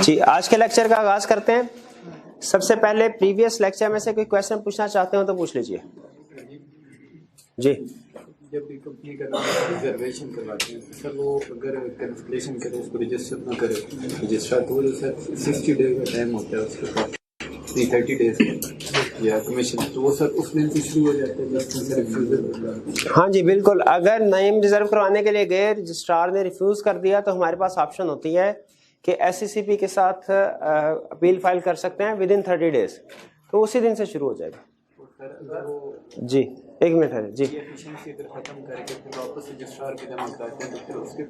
जी, आज के लेक्चर का आगाज करते हैं। सबसे पहले प्रीवियस लेक्चर में से कोई क्वेश्चन पूछना चाहते हो तो पूछ लीजिए। जी, जब भी कंपनी का रिजर्वेशन करवाते हैं सर, वो अगर कैंसिलेशन करे, उसको रजिस्टर ना करे रजिस्ट्रार, तो वो सर 60 डेज का टाइम होता है उसके पास, 30 डेज का या कमीशन, तो वो सर उस दिन से शुरू हो जाता है जब से रिफ्यूजल। हाँ जी बिल्कुल। अगर नेम रिजर्व करवाने के लिए गए, रजिस्ट्रार ने रिफ्यूज कर दिया तो हमारे पास ऑप्शन होती है कि SCCP के साथ अपील फाइल कर सकते हैं विद इन 30 डेज, तो उसी दिन से शुरू हो जाएगा। जी एक मिनट है जी। एफिशिएंसी अगर खत्म करके फिर वापस रजिस्ट्रार के जमा कराते हैं तो फिर उसके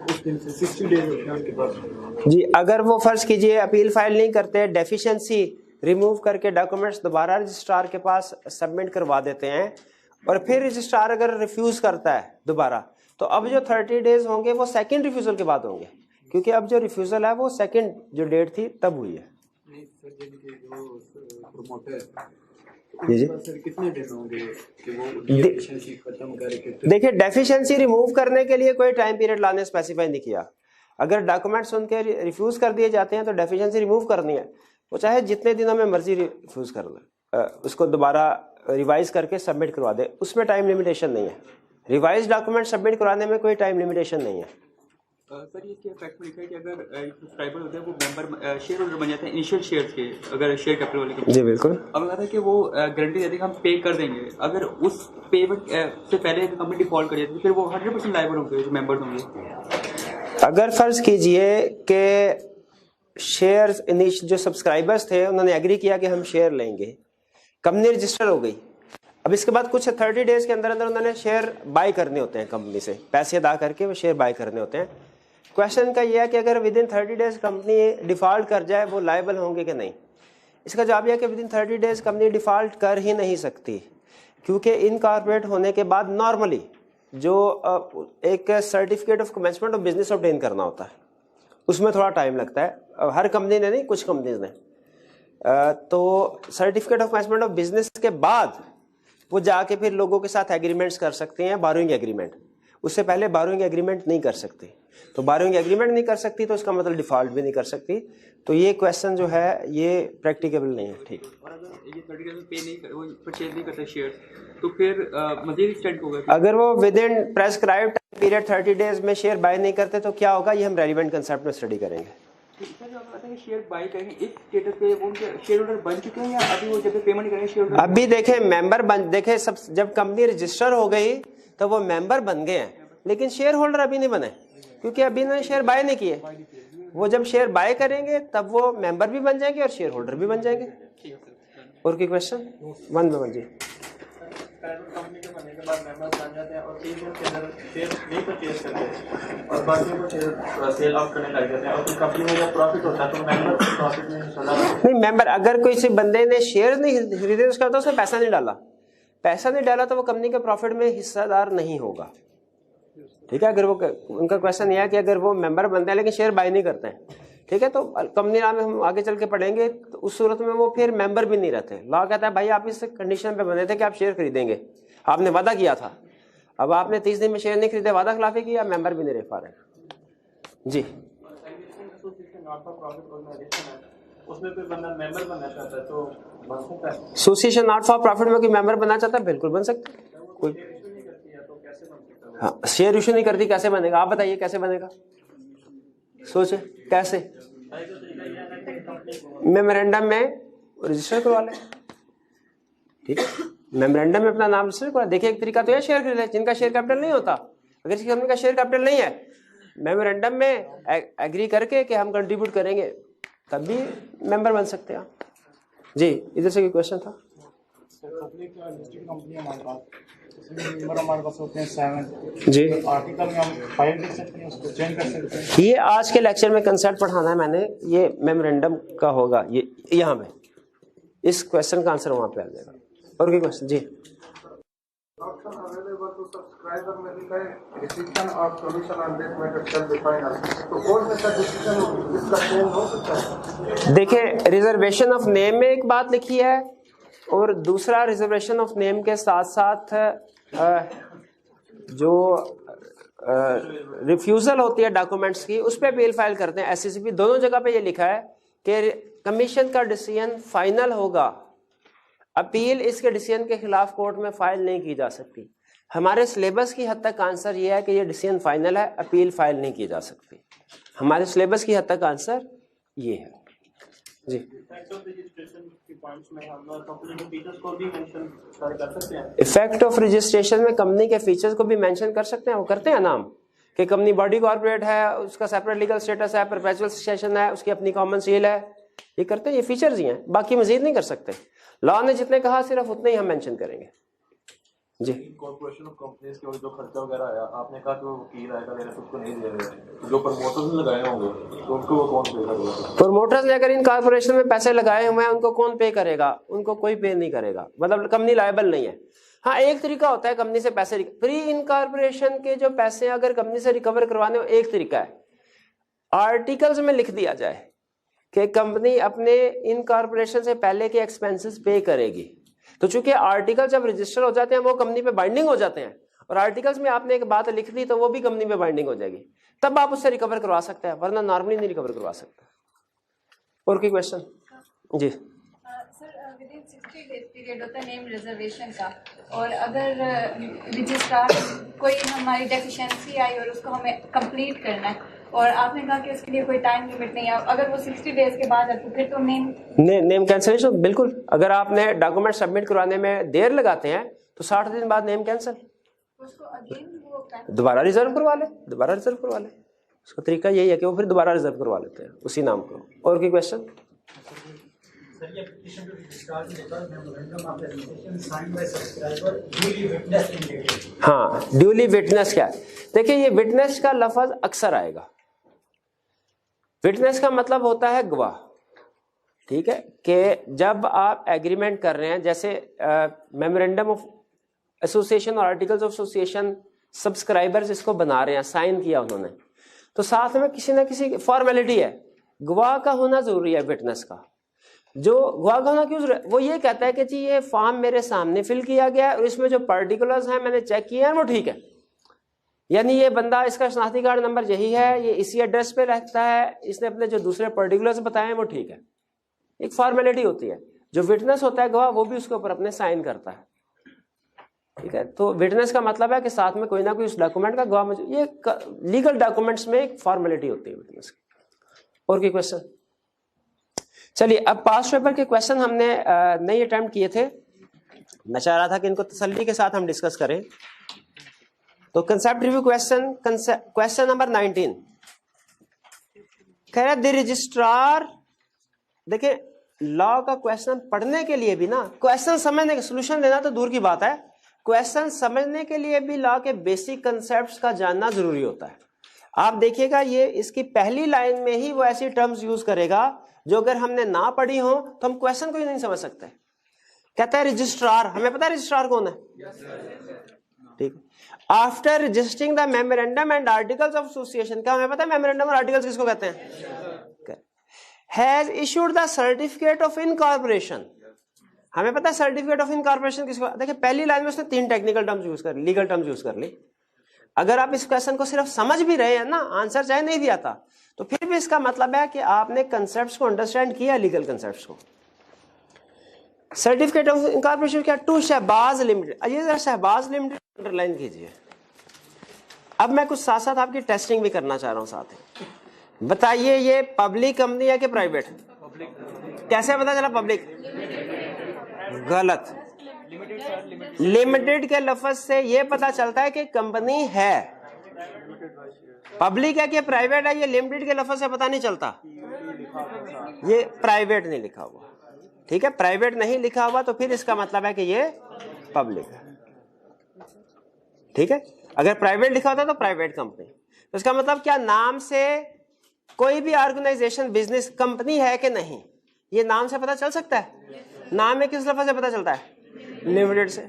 उस दिन से 60 डेज होते हैं उनके पास। जी, अगर वो फर्ज कीजिए अपील फाइल नहीं करते, डेफिशिएंसी रिमूव करके डॉक्यूमेंट्स दोबारा रजिस्ट्रार के पास सबमिट करवा देते हैं और फिर रजिस्ट्रार अगर रिफ्यूज करता है दोबारा, तो अब जो 30 डेज होंगे वो सेकंड रिफ्यूजल के बाद होंगे, क्योंकि अब जो रिफ्यूजल है वो सेकंड जो डेट थी तब हुई है। नहीं सर, जिनके जो प्रमोटर सर कितने दिन होंगे कि वो डेफिशिएंसी खत्म करके? देखिए, डेफिशिएंसी रिमूव करने के लिए कोई टाइम पीरियड लाने स्पेसिफाई नहीं किया। अगर डॉक्यूमेंट्स उनके रिफ्यूज कर दिए जाते हैं तो डेफिशिएंसी रिमूव करनी है, वो चाहे जितने दिनों में मर्जी रिफ्यूज कर ले, उसको दोबारा रिवाइज करके सबमिट करवा दे, उसमें टाइम लिमिटेशन नहीं है। रिवाइज डॉक्यूमेंट सबमिट करवाने में कोई टाइम लिमिटेशन नहीं है। सर ये क्या फैक्ट में लिखा है कि अगर सब्सक्राइबर होता है वो मेंबर शेयर होल्डर बन जाते हैं इनिशियल शेयर्स के, अगर शेयर कैपिटल वाले के। जी बिल्कुल। अब लगा था कि वो गारंटी देती है कि हम पे कर देंगे, अगर उस पेमेंट से पहले कंपनी डिफॉल्ट कर जाती है फिर वो 100% लायबल होंगे जो मेंबर्स होंगे। अगर फर्ज कीजिए कि शेयर्स जो सब्सक्राइबर्स थे उन्होंने एग्री किया कि हम शेयर लेंगे, कंपनी रजिस्टर हो गई, अब इसके बाद कुछ 30 डेज के अंदर अंदर उन्होंने शेयर बाय करने होते हैं कंपनी से, पैसे अदा करके वो शेयर बाय करने होते हैं। क्वेश्चन का ये है कि अगर with in 30 days company default कर जाए वो लायबल होंगे कि नहीं। इसका जवाब यह है कि with in 30 days company default कर ही नहीं सकती, क्योंकि इनकॉर्पोरेट होने के बाद नॉर्मली जो एक certificate of commencement of business obtain करना होता है उसमें थोड़ा टाइम लगता है। हर कंपनी ने नहीं, कुछ कंपनीज ने। तो certificate of commencement of business के बाद वो जाके फिर लोगों के साथ एग्रीमेंट्स कर सकते हैं, बारोइंग एग्रीमेंट। उससे पहले बारोइंग एग्रीमेंट नहीं कर सकती, तो बारोइंग एग्रीमेंट नहीं कर सकती तो इसका मतलब डिफॉल्ट भी नहीं कर सकती। तो ये क्वेश्चन जो है ये प्रैक्टिकेबल नहीं है। ठीक, और अगर ये 30 डेज में पे नहीं वो परचेज नहीं करते शेयर तो फिर मजीद एक्सटेंड होगा। अगर वो with in prescribed period 30 days में शेयर बाय नहीं करते तो क्या होगा, ये हम रेलिवेंट कंसेप्ट में स्टडी करेंगे। शेयर बाय करेंगे इस स्टेटस पे वो शेयर होल्डर बन चुके हैं या अभी वो जब पेमेंट करेंगे शेयर होल्डर? अभी देखे मेंबर बन, देखे सब जब कंपनी रजिस्टर हो गई तो वो मेंबर बन गए हैं, लेकिन शेयर होल्डर अभी नहीं बने क्योंकि अभी उन्होंने शेयर बाय नहीं किए। वो जब शेयर बाय करेंगे तब वो मेंबर भी बन जाएंगे और शेयर होल्डर भी बन जाएंगे। और कोई क्वेश्चन? वन बाय वन जी। कंपनी के बनने के बाद मेंबर बन जाते हैं और 3 दिन के अंदर शेयर नहीं परचेज करते और बाकी को शेयर सेल आउट करने लग जाते हैं और फिर कंपनी में जब प्रॉफिट होता है तो मेंबर को प्रॉफिट में हिस्सा नहीं, मेंबर अगर कोई से बंदे ने शेयर नहीं खरीदे उसका होता उसने पैसा नहीं डाला, पैसा नहीं डाला तो वो कंपनी के प्रॉफिट में हिस्सेदार नहीं होगा। ठीक है, अगर वो उनका क्वेश्चन यह है कि अगर वो मेंबर बनते हैं लेकिन शेयर बाय नहीं करते हैं, ठीक है, तो कंपनी नाम में हम आगे चल के पढ़ेंगे, तो उस सूरत में वो फिर मेंबर भी नहीं रहते। लॉ कहता है भाई आप इस कंडीशन पे बने थे कि आप शेयर खरीदेंगे, आपने वादा किया था, अब आपने 30 दिन में शेयर नहीं खरीदे, वादा खिलाफी किया, मेंबर भी नहीं रह पा रहे। जी, उसमें कोई बंदा मेंबर बनना चाहता है तो बन सकता है? एसोसिएशन नॉट फॉर प्रॉफिट में कोई मेंबर बनना चाहता है बिल्कुल बन सकता है। कोई हाँ, शेयर इशू नहीं करती, कैसे बनेगा आप बताइए, कैसे बनेगा? सोचे कैसे? मेमोरेंडम में रजिस्टर करवा ले, ठीक है, मेमोरेंडम में अपना नाम रजिस्टर करवा। देखिए एक तरीका तो है शेयर खरीदे, जिनका शेयर कैपिटल नहीं होता, अगर किसी कंपनी का शेयर कैपिटल नहीं है, मेमोरेंडम में एग्री करके कि हम कंट्रीब्यूट करेंगे तब भी मेंबर बन सकते हैं आप। जी, इधर से कोई क्वेश्चन था? जी, आर्टिकल में हम फाइल देख सकते हैं, उसको चेंज कर सकते हैं। ये आज के लेक्चर में कंसेप्ट पढ़ाना है मैंने, ये मेमोरेंडम का होगा, ये यहाँ में इस क्वेश्चन का आंसर वहां पे आ जाएगा। और कोई क्वेश्चन? जी, option available to subscriber में लिखा है decision or solution on this matter shall be final। तो कौन सा डिसीजन इसका चेंज हो सकता है? देखिए रिजर्वेशन ऑफ नेम में एक बात लिखी है और दूसरा रिजर्वेशन ऑफ नेम के साथ साथ जो रिफ्यूजल होती है डॉक्यूमेंट्स की, उस पर अपील फाइल करते हैं। SCCP दोनों जगह पे ये लिखा है कि कमीशन का डिसीजन फाइनल होगा, अपील इसके डिसीजन के खिलाफ कोर्ट में फाइल नहीं की जा सकती। हमारे सिलेबस की हद तक आंसर ये है कि ये डिसीजन फाइनल है, अपील फाइल नहीं की जा सकती। हमारे सिलेबस की हद तक आंसर ये है जी। इफेक्ट ऑफ रजिस्ट्रेशन में कंपनी के फीचर्स को भी मेंशन कर सकते हैं, वो करते हैं नाम कि कंपनी बॉडी कॉर्पोरेट है, उसका सेपरेट लीगल स्टेटस है, परपेचुअल सक्सेशन है, उसकी अपनी कॉमन सील है, ये करते हैं, ये फीचर्स ही हैं, बाकी मजीद नहीं कर सकते। लॉ ने जितने कहा सिर्फ उतने ही हम मेंशन करेंगे जी। कॉर्पोरेशन ऑफ कंपनीज के जो खर्चा वगैरह आया, आपने कहा जो वकील आएगा लेने तो उसको नहीं दे रहे, जो प्रमोटर्स ने लगाए होंगे तो उनको वो कौन पे करेगा? प्रमोटर्स ने अगर इन कॉर्पोरेशन में पैसे लगाए हुए हैं उनको कौन पे करेगा? उनको कोई पे नहीं करेगा, मतलब कंपनी लायबल नहीं है। हाँ, एक तरीका होता है कंपनी से पैसे प्री इनकॉर्पोरेशन के जो पैसे अगर कंपनी से रिकवर करवाने, एक तरीका है आर्टिकल्स में लिख दिया जाए कि कंपनी अपने इनकॉर्पोरेशन से पहले के एक्सपेंसेस पे करेगी। तो चूंकि आर्टिकल जब रजिस्टर हो जाते हैं वो कंपनी पे बाइंडिंग हो जाते हैं, और आर्टिकल्स में आपने एक बात लिख दी तो वो भी कंपनी पे बाइंडिंग हो जाएगी, तब आप उससे रिकवर करवा सकते हैं, वरना नॉर्मली नहीं रिकवर करवा सकते। और कोई क्वेश्चन जी? सर, विदिन 60 डेज पीरियड होता है नेम रिजर्वेशन का, और अगर रजिस्ट्रार कोई हमारी डेफिशिएंसी आई और उसको हमें कंप्लीट करना है, और आपने कहा कि उसके लिए कोई टाइम लिमिट नहीं है, अगर वो 60 डेज के बाद है तो फिर तो नेम कैंसिलेशन बिल्कुल। अगर आपने डॉक्यूमेंट सबमिट करवाने में देर लगाते हैं तो 60 दिन बाद नेम कैंसिल, उसको अगेन वो दोबारा रिजर्व करवा ले। उसका तरीका यही है कि वो फिर दोबारा रिजर्व करवा लेते हैं उसी नाम को। और कोई क्वेश्चन? हाँ, ड्यूली विटनेस क्या है? देखिए, ये विटनेस का लफ्ज अक्सर आएगा। विटनेस का मतलब होता है गवाह, ठीक है, कि जब आप एग्रीमेंट कर रहे हैं, जैसे मेमोरेंडम ऑफ एसोसिएशन और आर्टिकल्स ऑफ एसोसिएशन सब्सक्राइबर्स इसको बना रहे हैं, साइन किया उन्होंने, तो साथ में किसी ना किसी फॉर्मेलिटी है, गवाह का होना जरूरी है। विटनेस का जो गवाह का होना क्यों जरूरी है? वो ये कहता है कि जी ये फॉर्म मेरे सामने फिल किया गया है और इसमें जो पर्टिकुलर्स हैं मैंने चेक किए हैं वो ठीक है, यानी ये बंदा, इसका शनाख्ती कार्ड नंबर यही है, ये इसी एड्रेस पे रहता है, इसने अपने जो दूसरे पर्टिकुलर्स बताए हैं वो ठीक है। एक फॉर्मेलिटी होती है। जो विटनेस होता है गवाह, वो भी उसके ऊपर अपने साइन करता है, ठीक है। तो विटनेस का मतलब है कि साथ में कोई ना कोई उस डॉक्यूमेंट का गवाह मौजूद। ये लीगल डॉक्यूमेंट्स में एक फॉर्मेलिटी होती है विटनेस की। और कोई क्वेश्चन? चलिए, अब पास्ट पेपर के क्वेश्चन हमने नहीं अटेम्प्ट किए थे, मैं चाह रहा था कि इनको तसल्ली के साथ हम डिस्कस करें। तो कंसेप्ट रिव्यू क्वेश्चन नंबर 19 कह रहा है द रजिस्ट्रार। देखिए, लॉ का क्वेश्चन पढ़ने के लिए भी ना, क्वेश्चन समझने का, सोल्यूशन देना तो दूर की बात है, क्वेश्चन समझने के लिए भी लॉ के बेसिक कंसेप्ट्स का जानना जरूरी होता है। आप देखिएगा, ये इसकी पहली लाइन में ही वो ऐसी टर्म्स यूज करेगा जो अगर हमने ना पढ़ी हो तो हम क्वेश्चन को ही नहीं समझ सकते। कहता है रजिस्ट्रार, हमें पता है रजिस्ट्रार कौन है, ठीक है। After registering the memorandum and articles of association, क्या हमें पता है मेमोरेंडम और आर्टिकल्स किसको कहते हैं? Has issued the certificate of incorporation, हमें पता है सर्टिफिकेट ऑफ इनकॉर्पोरेशन किसको। देखिए, पहली लाइन में उसने 3 टेक्निकल टर्म्स यूज कर, लीगल टर्म्स यूज कर ली। अगर आप इस क्वेश्चन को सिर्फ समझ भी रहे हैं ना, आंसर चाहे नहीं भी आता, तो फिर भी इसका मतलब है कि आपने कंसेप्ट्स को अंडरस्टैंड किया, लीगल कंसेप्ट्स को। सर्टिफिकेट ऑफ इनकॉर्पोरेशन क्या? To Shahbaz limited. ये जरा शहबाज लिमिटेड अंडरलाइन कीजिए। अब मैं कुछ साथ साथ आपकी टेस्टिंग भी करना चाह रहा हूं साथ ही। बताइए, ये पब्लिक कंपनी है कि प्राइवेट? कैसे पता चला पब्लिक? गलत। लिमिटेड के लफ्ज से ये पता चलता है कि कंपनी है। पब्लिक है कि प्राइवेट है, ये लिमिटेड के लफ्ज से पता नहीं चलता। ये प्राइवेट नहीं लिखा हुआ, ठीक है, प्राइवेट नहीं लिखा हुआ, तो फिर इसका मतलब है कि ये पब्लिक है, ठीक है। अगर प्राइवेट लिखा होता तो प्राइवेट कंपनी, तो इसका मतलब क्या, नाम से कोई भी ऑर्गेनाइजेशन बिजनेस कंपनी है कि नहीं, ये नाम से पता चल सकता है। नाम में किस लफ्ज से पता चलता है? लिमिटेड से।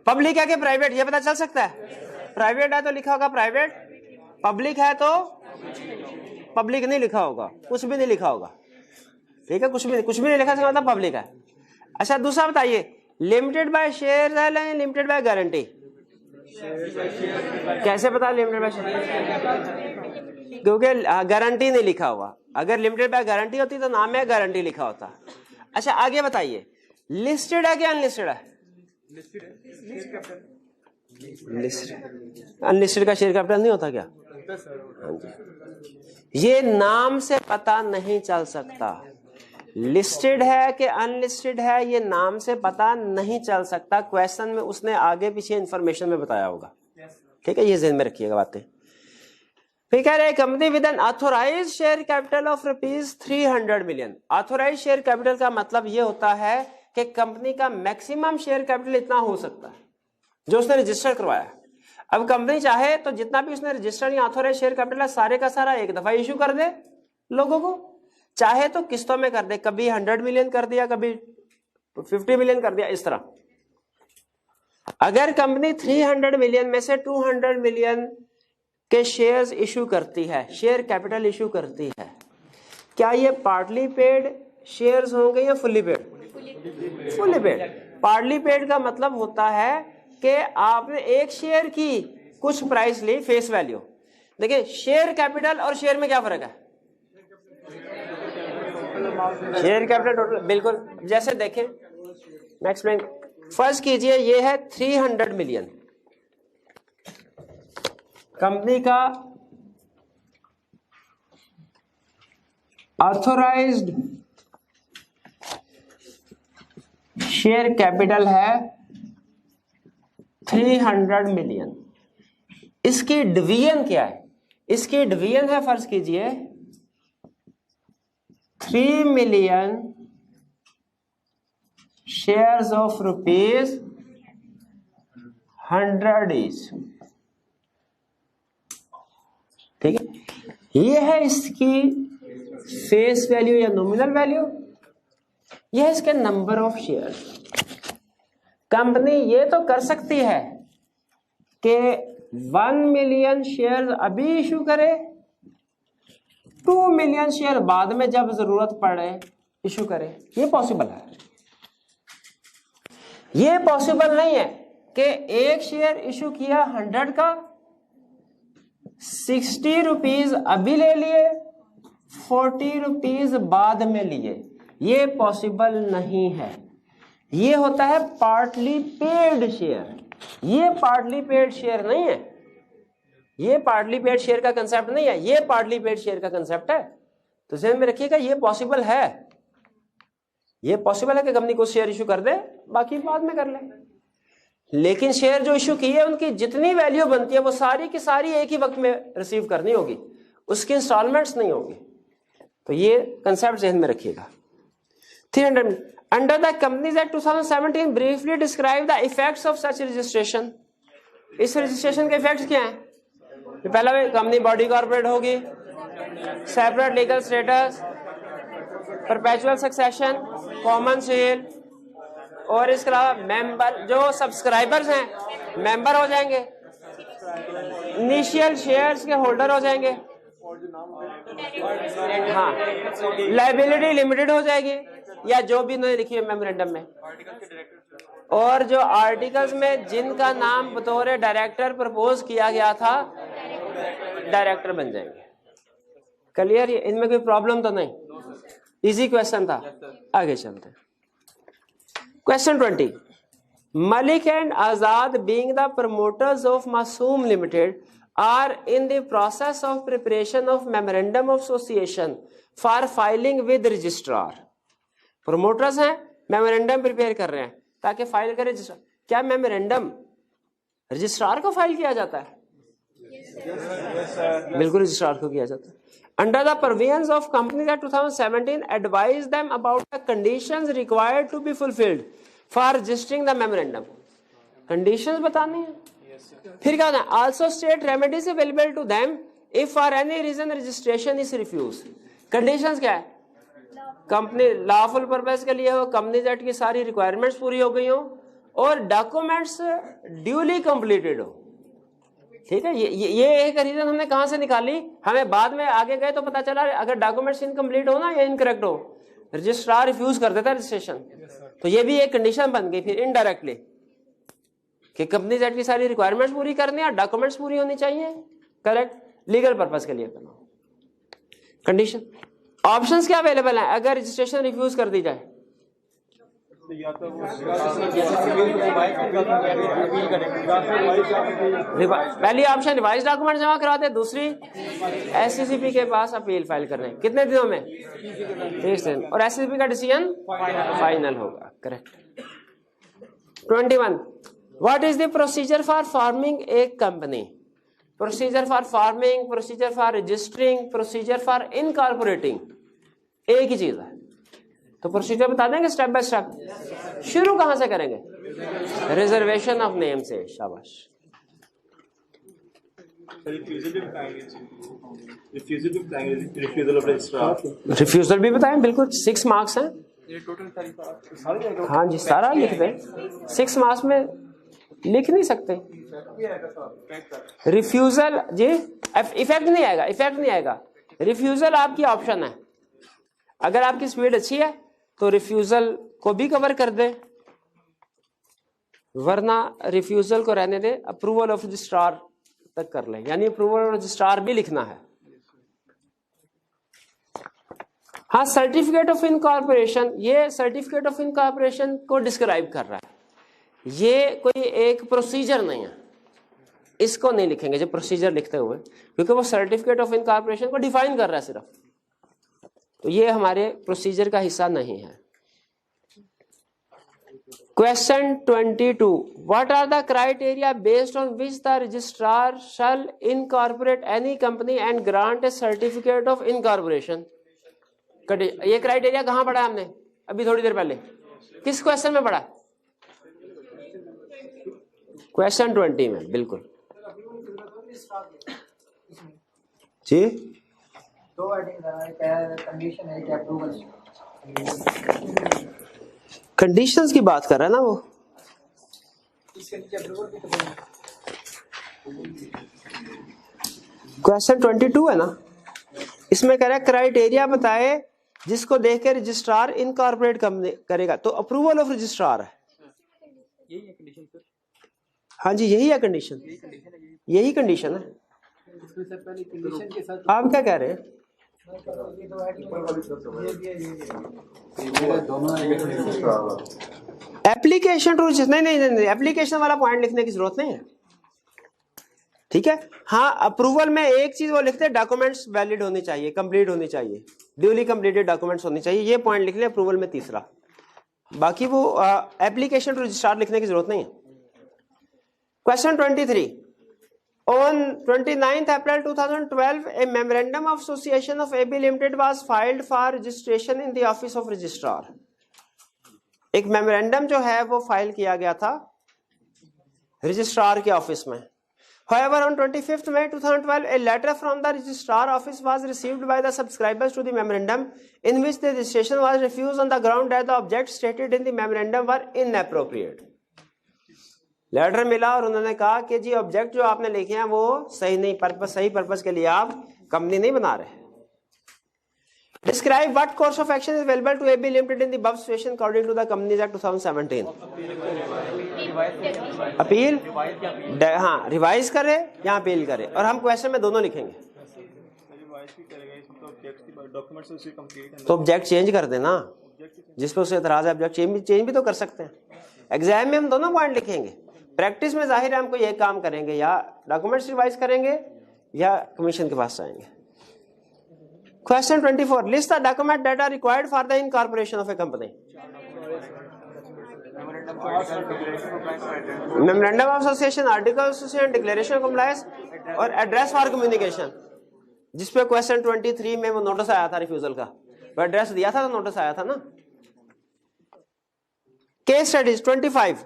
पब्लिक है कि प्राइवेट, ये पता चल सकता है। प्राइवेट है तो लिखा होगा प्राइवेट, पब्लिक है तो पब्लिक नहीं लिखा होगा, कुछ भी नहीं लिखा होगा, ठीक है, कुछ भी नहीं लिखा, इसका मतलब पब्लिक है। अच्छा, दूसरा बताइए, लिमिटेड बाय शेयर है या लिमिटेड बाय गारंटी? कैसे पता लिमिटेड बाय शेयर? क्योंकि गारंटी नहीं लिखा हुआ। अगर लिमिटेड बाय गारंटी होती तो नाम में गारंटी लिखा होता। अच्छा आगे बताइए, लिस्टेड है कि अनलिस्टेड है? अनलिस्टेड का शेयर कैपिटल नहीं होता क्या? हाँ जी। ये नाम से पता नहीं चल सकता, लिस्टेड है कि अनलिस्टेड है ये नाम से पता नहीं चल सकता। क्वेश्चन में उसने आगे पीछे इंफॉर्मेशन में बताया होगा, ठीक है, ये ज़हन में रखिएगा बातें। फिर कह रहे हैं company with an authorised share capital of ₹300 million. Authorised share capital का मतलब ये होता है कि कंपनी का मैक्सिमम शेयर कैपिटल इतना हो सकता है जो उसने रजिस्टर करवाया। अब कंपनी चाहे तो जितना भी उसने रजिस्टर्ड या ऑथोराइज्ड शेयर कैपिटल है सारे का सारा एक दफा इशू कर दे लोगों को, चाहे तो किस्तों में कर दे, कभी 100 मिलियन कर दिया, कभी 50 मिलियन कर दिया, इस तरह। अगर कंपनी 300 मिलियन में से 200 मिलियन के शेयर्स इशू करती है, शेयर कैपिटल इशू करती है, क्या ये पार्टली पेड शेयर्स होंगे या fully paid? Fully paid. Partly paid का मतलब होता है कि आपने एक शेयर की कुछ प्राइस ली फेस वैल्यू। देखिए शेयर कैपिटल और शेयर में क्या फर्क है? शेयर कैपिटल टोटल, बिल्कुल। जैसे देखें मैं एक्सप्लेन, फर्स्ट कीजिए ये है 300 मिलियन कंपनी का ऑथोराइज्ड शेयर कैपिटल है 300 मिलियन। इसकी डिवीजन क्या है? इसकी डिवीजन है, फर्ज कीजिए 3 मिलियन शेयर्स ऑफ ₹100 ईच, ठीक है। ये है इसकी फेस वैल्यू या नॉमिनल वैल्यू, ये है इसके नंबर ऑफ शेयर्स। कंपनी ये तो कर सकती है कि 1 मिलियन शेयर अभी इशू करे, 2 मिलियन शेयर बाद में जब जरूरत पड़े इशू करे, ये पॉसिबल है। ये पॉसिबल नहीं है कि एक शेयर इशू किया 100 का, 60 रुपीज अभी ले लिए, 40 रुपीज बाद में लिए, ये पॉसिबल नहीं है। ये होता है पार्टली पेड शेयर। ये पार्टली पेड शेयर नहीं है, ये पार्टली पेड शेयर का कंसेप्ट नहीं है, ये पार्टली पेड शेयर का कंसेप्ट है। तो ध्यान में रखिएगा, ये पॉसिबल है, ये पॉसिबल है कि कंपनी को शेयर इशू कर दे, बाकी बाद में कर ले। लेकिन शेयर जो इशू की है उनकी जितनी वैल्यू बनती है वो सारी की सारी एक ही वक्त में रिसीव करनी होगी, उसकी इंस्टॉलमेंट्स नहीं होगी। तो ये कंसेप्ट ध्यान में रखिएगा। 300 under the companies act 2017 briefly describe the effects of such registration. इस रजिस्ट्रेशन के इफेक्ट्स क्या हैं? पहला कंपनी बॉडी कॉर्पोरेट होगी, separate legal status, perpetual succession, common seal, और इसके अलावा मेंबर जो सब्सक्राइबर्स हैं मेंबर हो जाएंगे, इनिशियल शेयर्स के होल्डर हो जाएंगे, हाँ, लायबिलिटी लिमिटेड हो जाएगी या जो भी उन्होंने लिखी है मेमोरेंडम में, और जो आर्टिकल्स में जिनका नाम बतौर डायरेक्टर प्रपोज किया गया था डायरेक्टर बन जाएंगे। क्लियर? इनमें कोई प्रॉब्लम तो नहीं, इजी क्वेश्चन था। आगे चलते हैं। Question 20. Malik and Azad, being the promoters of Masoom Limited, are in the process of preparation of memorandum of association for filing with registrar. Promoters हैं, memorandum prepare कर रहे हैं ताकि फाइल करें रजिस्ट्रार। क्या मेमोरेंडम रजिस्ट्रार को file किया जाता है? बिल्कुल रजिस्ट्रार को किया जाता है। Under the provisions of Companies Act 2017, advise them about the conditions required to be fulfilled for registering the memorandum. Conditions बतानी है। फिर क्या होता है? Also state remedies available to them if for any reason registration is refused. Conditions क्या है? Company lawful purpose के लिए हो, कंपनीज एक्ट की सारी रिक्वायरमेंट्स पूरी हो गई हो और डॉक्यूमेंट्स ड्यूली कंप्लीटेड हो। ठीक है, ये एक रीजन हमने कहां से निकाली, हमें बाद में आगे गए तो पता चला अगर डॉक्यूमेंट्स इनकम्प्लीट हो ना या इनकरेक्ट हो, रजिस्ट्रार रिफ्यूज कर देता है रजिस्ट्रेशन। तो ये भी एक कंडीशन बन गई फिर इनडायरेक्टली। कि कंपनीज एक्ट की सारी रिक्वायरमेंट्स पूरी करनी है, डॉक्यूमेंट्स पूरी होनी चाहिए, करेक्ट, लीगल पर्पस के लिए करना। कंडीशन ऑप्शंस क्या अवेलेबल हैं अगर रजिस्ट्रेशन रिफ्यूज कर दी जाए? पहली ऑप्शन रिवाइज डॉक्यूमेंट जमा कराते, दूसरी एससीसीपी के पास अपील फाइल करने, कितने दिनों में? 30 दिन, और एससीसीपी का डिसीजन फाइनल होगा, correct. 21 what is the procedure for forming a company? Procedure for forming, procedure for registering, procedure for incorporating, एक ही चीज है। तो प्रोसीजर बता देंगे स्टेप बाय स्टेप। शुरू कहां से करेंगे? रिजर्वेशन ऑफ नेम से, शाबाश। रिफ्यूजल भी बताएं, बिल्कुल 6 मार्क्स हैं। हाँ जी, सारा लिख दें, 6 मार्क्स में लिख नहीं सकते। रिफ्यूजल जी, इफेक्ट नहीं आएगा, इफेक्ट नहीं आएगा। रिफ्यूजल आपकी ऑप्शन है, अगर आपकी स्पीड अच्छी है तो रिफ्यूजल को भी कवर कर दे, वरना रिफ्यूजल को रहने दे, अप्रूवल ऑफ रजिस्ट्रार तक कर ले, यानी अप्रूवल ऑफ रजिस्ट्रार भी लिखना है। हाँ, सर्टिफिकेट ऑफ इनकॉर्पोरेशन, ये सर्टिफिकेट ऑफ इनकॉर्पोरेशन को डिस्क्राइब कर रहा है, ये कोई एक प्रोसीजर नहीं है, इसको नहीं लिखेंगे जो प्रोसीजर लिखते हुए, क्योंकि वो सर्टिफिकेट ऑफ इनकॉर्पोरेशन को डिफाइन कर रहा है सिर्फ, तो ये हमारे प्रोसीजर का हिस्सा नहीं है। Question 22 what are the criteria based on which the registrar shall incorporate any company and grant a certificate of incorporation? ये क्राइटेरिया कहां पढ़ा हमने अभी थोड़ी देर पहले? किस क्वेश्चन में पढ़ा? क्वेश्चन 20 में, बिल्कुल जी। दो कंडीशन है कि अप्रूवल, कंडीशंस की बात कर रहा है ना वो। क्वेश्चन 22 है ना, इसमें कह रहा है क्राइटेरिया बताए जिसको देख के रजिस्ट्रार इनकॉर्पोरेट करेगा, तो अप्रूवल ऑफ रजिस्ट्रार है। यही है कंडीशन सर? हाँ जी, यही है कंडीशन, यही कंडीशन है। आप क्या कह रहे हैं? एप्लीकेशन टू नहीं, एप्लीकेशन वाला पॉइंट लिखने की जरूरत नहीं है, ठीक है। हाँ, अप्रूवल में एक चीज वो लिखते हैं, डॉक्यूमेंट्स वैलिड होनी चाहिए, कंप्लीट होनी चाहिए, ड्यूली कंप्लीटेड डॉक्यूमेंट्स होनी चाहिए, ये पॉइंट लिख ले अप्रूवल में तीसरा। बाकी वो एप्लीकेशन टू रजिस्ट्रार लिखने की जरूरत नहीं है। Question 23 On 29th April 2012, a memorandum of association of AB Limited was filed for registration in the office of registrar. एक मेमोरेंडम जो है वो फाइल किया गया था रजिस्ट्रार के ऑफिस में। However, on 25th May 2012, a letter from the registrar office was received by the subscribers to the memorandum, in which the registration was refused on the ground that the objects stated in the memorandum were inappropriate. Letter मिला और उन्होंने कहा कि G object जो आपने लिखे हैं वो सही नहीं, सही पर्पस के लिए आप कंपनी नहीं बना रहे। Describe what course of action is available to AB limited in the above situation according to the companies act 2017। Appeal, हाँ, रिवाइज करे या अपील करे, और हम क्वेश्चन में दोनों लिखेंगे। तो ऑब्जेक्ट चेंज कर देना, जिस पर उसे एतराज है ऑब्जेक्ट चेंज भी तो कर सकते हैं। एग्जाम में हम दोनों पॉइंट लिखेंगे, प्रैक्टिस में जाहिर है हमको ये काम करेंगे, या डॉक्यूमेंट्स रिवाइज करेंगे या कमीशन के पास जाएंगे। Question 24 list the document that are required for the incorporation of a company. Memorandum of association, article of association, declaration of compliance और एड्रेस फॉर कम्युनिकेशन, जिसपे क्वेश्चन 23 में वो नोटिस आया था रिफ्यूजल का, वो एड्रेस दिया था तो नोटिस आया था ना। Case studies 25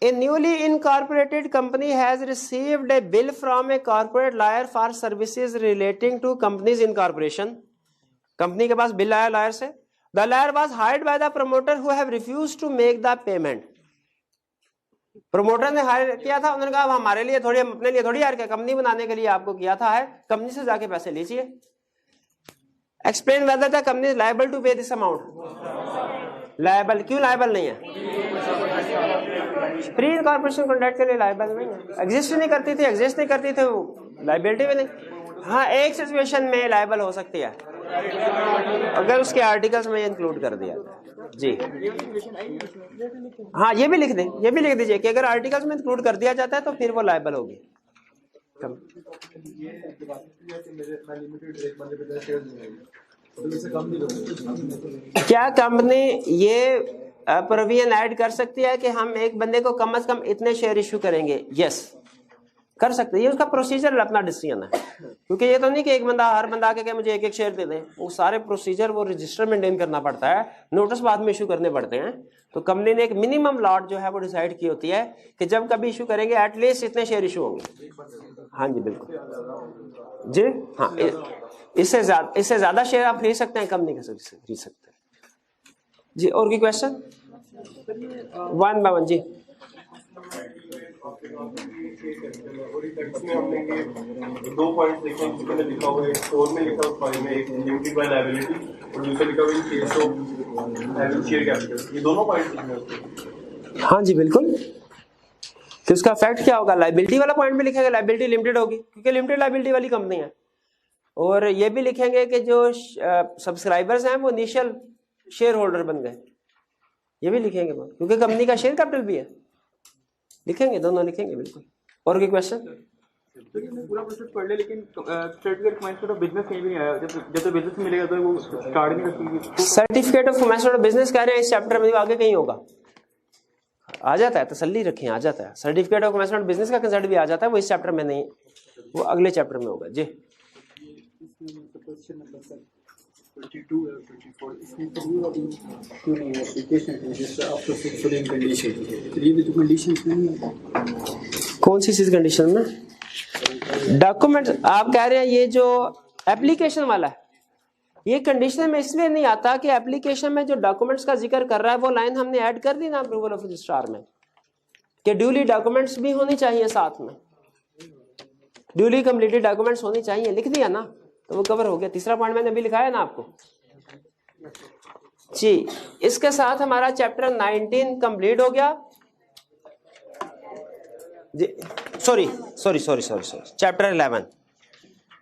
A newly incorporated company has received a bill from a corporate lawyer for services relating to company's incorporation. Company के पास बिल आया लॉयर से। The lawyer was hired by the promoter who have refused to make the payment. Promoter ने higher किया था, उन्होंने कहा हमारे लिए थोड़ी, हम अपने लिए थोड़ी हायर किया, कंपनी बनाने के लिए आपको किया था है, कंपनी से जाके पैसे लीजिए। Explain whether the company is liable to pay this amount. Liable, क्यों लायबल नहीं है? प्री इनकॉर्पोरेशन कॉन्ट्रैक्ट के लिए लायबल नहीं है, एग्जिस्ट नहीं करती थी वो लाइबिलिटी में नहीं। हाँ, एक सिचुएशन में लायबल हो सकती है अगर उसके आर्टिकल्स में इंक्लूड कर दिया जी। हाँ, ये भी लिख दीजिए कि अगर आर्टिकल्स में इंक्लूड कर दिया जाता है तो फिर वो लायबल होगी। क्या कंपनी ये प्रोविजन ऐड कर सकती है कि हम एक बंदे को कम से कम इतने शेयर इशू करेंगे? यस, कर सकते हैं। ये उसका प्रोसीजर अपना डिसीजन है, क्योंकि ये तो नहीं कि हर बंदा आके कहे मुझे एक शेयर दे दें। वो सारे प्रोसीजर, वो रजिस्टर मेंटेन करना पड़ता है, नोटिस बाद में इशू करने पड़ते हैं। तो कंपनी ने एक मिनिमम लॉट जो है वो डिसाइड की होती है कि जब कभी इशू करेंगे एटलीस्ट इतने शेयर इशू होंगे। हाँ जी, बिल्कुल जी। हाँ, इससे ज्यादा शेयर आप खरीद सकते हैं, कंपनी के खरीद सकते हैं जी। और कोई क्वेश्चन? 1 by 1 जी। इसमें हमने ये 2 पॉइंट देखे हैं, जिसमें लिखा हुआ है स्टोर में लिखा हुआ है एक लिमिटेड बाय लायबिलिटी और दूसरा लिखा हुआ है केस ऑफ शेयर कैपिटल। ये दोनों पॉइंट। हाँ जी, बिल्कुल। तो उसका फैक्ट क्या होगा? लायबिलिटी वाला पॉइंट भी लिखेंगे लायबिलिटी लिमिटेड होगी, क्योंकि लिमिटेड लायबिलिटी वाली कंपनी है। और ये भी लिखेंगे कि जो सब्सक्राइबर्स हैं वो इनिशियल शेयर होल्डर बन गए, ये भी लिखेंगे क्योंकि कंपनी का शेयर कैपिटल भी है। लिखेंगे, दोनों लिखेंगे, बिल्कुल। और कोई क्वेश्चन? पूरा प्रोसेस पढ़ ले, लेकिन सर्टिफिकेट ऑफ बिजनेस कहीं भी नहीं आया। जब बिजनेस मिलेगा तो वो स्टार्ट नहीं करती। सर्टिफिकेट ऑफ बिजनेस कह रहे हैं इस चैप्टर में, आगे कहीं होगा, आ जाता है, तसल्ली रखें, आ जाता है। सर्टिफिकेट ऑफ बिजनेस का कंसेप्ट भी आ जाता है, वो इस चैप्टर में नहीं, वो अगले चैप्टर में होगा जी। कौन सी चीज कंडीशन में? डॉक्यूमेंट आप कह रहे हैं ये जो एप्लीकेशन वाला है, ये कंडीशन में इसलिए नहीं आता कि एप्लीकेशन में जो डॉक्यूमेंट्स का जिक्र कर रहा है वो लाइन हमने ऐड कर दी ना अप्रूवल ऑफ रजिस्ट्रार में, कि ड्यूली डॉक्यूमेंट्स भी होनी चाहिए, साथ में ड्यूली कंप्लीटेड डॉक्यूमेंट्स होनी चाहिए, लिख दिया ना तो वो कवर हो गया। तीसरा पॉइंट मैंने अभी लिखाया ना आपको जी। इसके साथ हमारा चैप्टर 19 कंप्लीट हो गया जी। सॉरी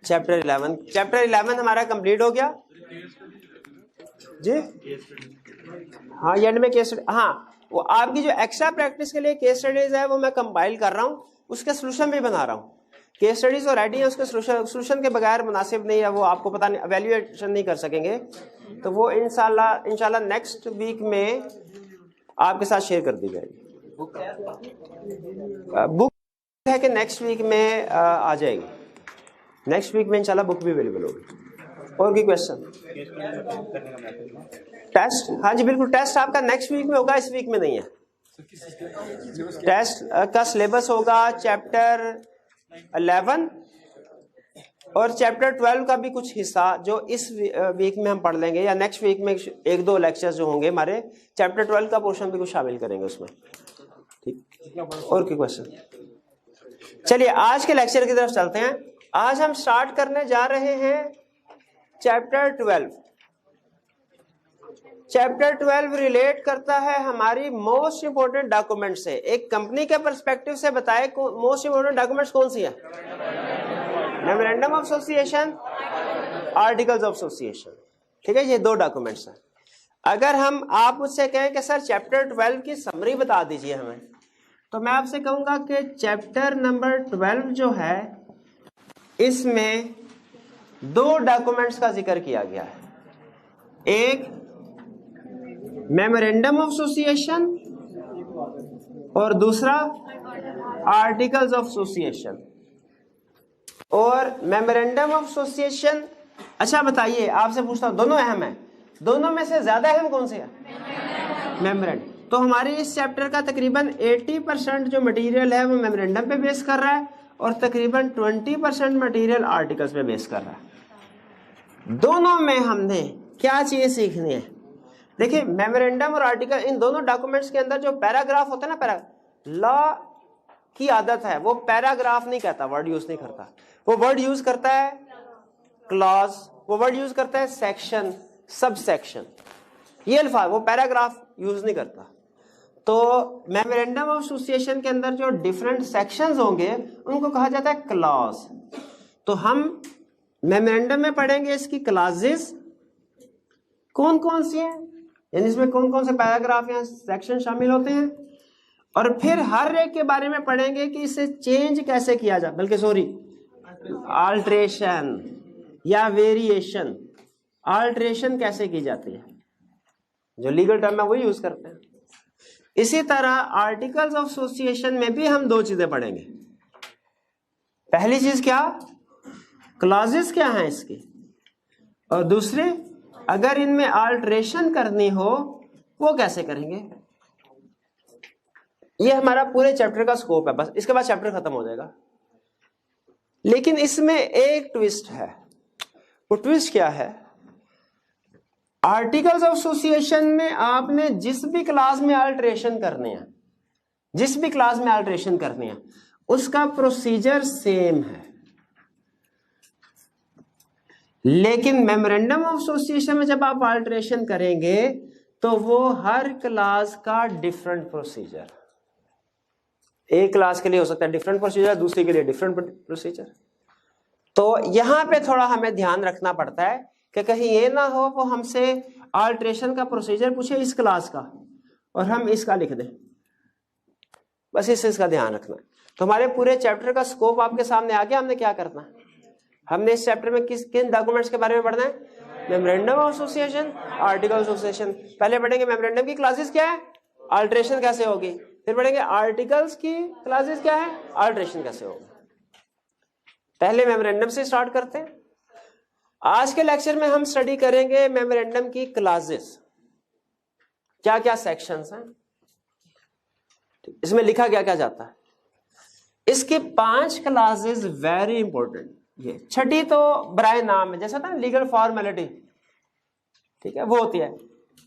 चैप्टर 11 हमारा कंप्लीट हो गया जी। हाँ, एंड में केस, हाँ वो आपकी जो एक्स्ट्रा प्रैक्टिस के लिए केस स्टडीज है वो मैं कंपाइल कर रहा हूँ, उसके सोल्यूशन भी बना रहा हूँ। केस स्टडीज और राइटिंग है, उसके सोल्यूशन के बगैर मुनासिब नहीं है, वो आपको पता नहीं, एवेल्युएशन नहीं कर सकेंगे। तो वो इंशाल्लाह नेक्स्ट वीक में आपके साथ शेयर कर दी जाएगी। बुक है कि नेक्स्ट वीक में आ जाएगी, नेक्स्ट वीक में इंशाल्लाह बुक भी अवेलेबल होगी। और कोई क्वेश्चन? टेस्ट? हाँ जी बिल्कुल, टेस्ट आपका नेक्स्ट वीक में होगा, इस वीक में नहीं है। टेस्ट का सिलेबस होगा चैप्टर 11 और चैप्टर 12 का भी कुछ हिस्सा जो इस वीक में हम पढ़ लेंगे, या नेक्स्ट वीक में 1-2 लेक्चर्स जो होंगे हमारे, चैप्टर 12 का पोर्शन भी कुछ शामिल करेंगे उसमें। ठीक, और कोई क्वेश्चन? चलिए आज के लेक्चर की तरफ चलते हैं। आज हम स्टार्ट करने जा रहे हैं चैप्टर 12। चैप्टर 12 रिलेट करता है हमारी मोस्ट इंपोर्टेंट डॉक्यूमेंट से। एक कंपनी के पर्सपेक्टिव से बताए मोस्ट इंपोर्टेंट डॉक्यूमेंट्स कौन सी है? Memorandum of association, articles of association. ठीक है, ये 2 डॉक्यूमेंट्स हैं। अगर आप मुझसे कहें कि सर चैप्टर 12 की समरी बता दीजिए हमें, तो मैं आपसे कहूंगा कि चैप्टर नंबर 12 जो है इसमें 2 डॉक्यूमेंट्स का जिक्र किया गया है। एक मेमोरेंडम ऑफ एसोसिएशन और दूसरा आर्टिकल्स ऑफ एसोसिएशन। और मेमोरेंडम ऑफ एसोसिएशन, अच्छा बताइए, आपसे पूछता हूं, दोनों अहम है, दोनों में से ज्यादा अहम कौन से है? मेमोरेंडम। तो हमारी इस चैप्टर का तकरीबन 80% जो मटेरियल है वो मेमोरेंडम पे बेस कर रहा है और तकरीबन 20% मटेरियल आर्टिकल्स पे बेस कर रहा है। दोनों में हमने क्या चीज सीखनी है? देखिए, मेमोरेंडम और आर्टिकल, इन दोनों डॉक्यूमेंट्स के अंदर जो पैराग्राफ होता है ना, लॉ की आदत है वो पैराग्राफ नहीं कहता, वर्ड यूज नहीं करता, वो वर्ड यूज करता है क्लॉज, वो वर्ड यूज करता है सेक्शन, सब सेक्शन, ये अल्फाज, वो पैराग्राफ यूज नहीं करता। तो मेमोरेंडम ऑफ एसोसिएशन के अंदर जो डिफरेंट सेक्शंस होंगे उनको कहा जाता है क्लॉज। तो हम मेमोरेंडम में पढ़ेंगे इसकी क्लासेस कौन कौन सी हैं, यानी इसमें कौन कौन से पैराग्राफ या सेक्शन शामिल होते हैं, और फिर हर एक के बारे में पढ़ेंगे कि इसे चेंज कैसे किया जाए, बल्कि सॉरी अल्ट्रेशन या वेरिएशन, अल्ट्रेशन कैसे की जाती है, जो लीगल टर्म है वही यूज करते हैं। इसी तरह आर्टिकल्स ऑफ एसोसिएशन में भी हम दो चीजें पढ़ेंगे। पहली चीज क्या, क्लॉजेस क्या हैं इसकी, और दूसरे अगर इनमें अल्ट्रेशन करनी हो वो कैसे करेंगे। ये हमारा पूरे चैप्टर का स्कोप है, बस इसके बाद चैप्टर खत्म हो जाएगा। लेकिन इसमें एक ट्विस्ट है। वो ट्विस्ट क्या है, आर्टिकल्स ऑफ एसोसिएशन में आपने जिस भी क्लास में अल्ट्रेशन करने हैं, जिस भी क्लास में अल्ट्रेशन करने हैं उसका प्रोसीजर सेम है। लेकिन मेमोरेंडम ऑफ एसोसिएशन में जब आप अल्ट्रेशन करेंगे तो वो हर क्लास का डिफरेंट प्रोसीजर, एक क्लास के लिए हो सकता है डिफरेंट प्रोसीजर, दूसरी के लिए डिफरेंट प्रोसीजर। तो यहां पे थोड़ा हमें ध्यान रखना पड़ता है कि कहीं ये ना हो वो हमसे अल्ट्रेशन का प्रोसीजर पूछे इस क्लास का और हम इसका लिख दें, बस इस चीज का ध्यान रखना है। तो हमारे पूरे चैप्टर का स्कोप आपके सामने आ गया। हमने क्या करना है, हमने इस चैप्टर में किन डॉक्यूमेंट्स के बारे में पढ़ना है, memorandum of association, article of association. पहले पढ़ेंगे मेमोरेंडम की क्लासेस क्या है, अल्ट्रेशन कैसे होगी, फिर पढ़ेंगे आर्टिकल्स की क्लासेस क्या है, अल्ट्रेशन कैसे होगी। पहले मेमोरेंडम से स्टार्ट करते हैं। आज के लेक्चर में हम स्टडी करेंगे मेमोरेंडम की क्लासेस, क्या क्या सेक्शंस हैं, इसमें लिखा क्या क्या जाता है। इसके 5 क्लासेस वेरी इंपॉर्टेंट। ये छठी तो बराए नाम है, जैसा था लीगल फॉर्मेलिटी, ठीक है, वो होती है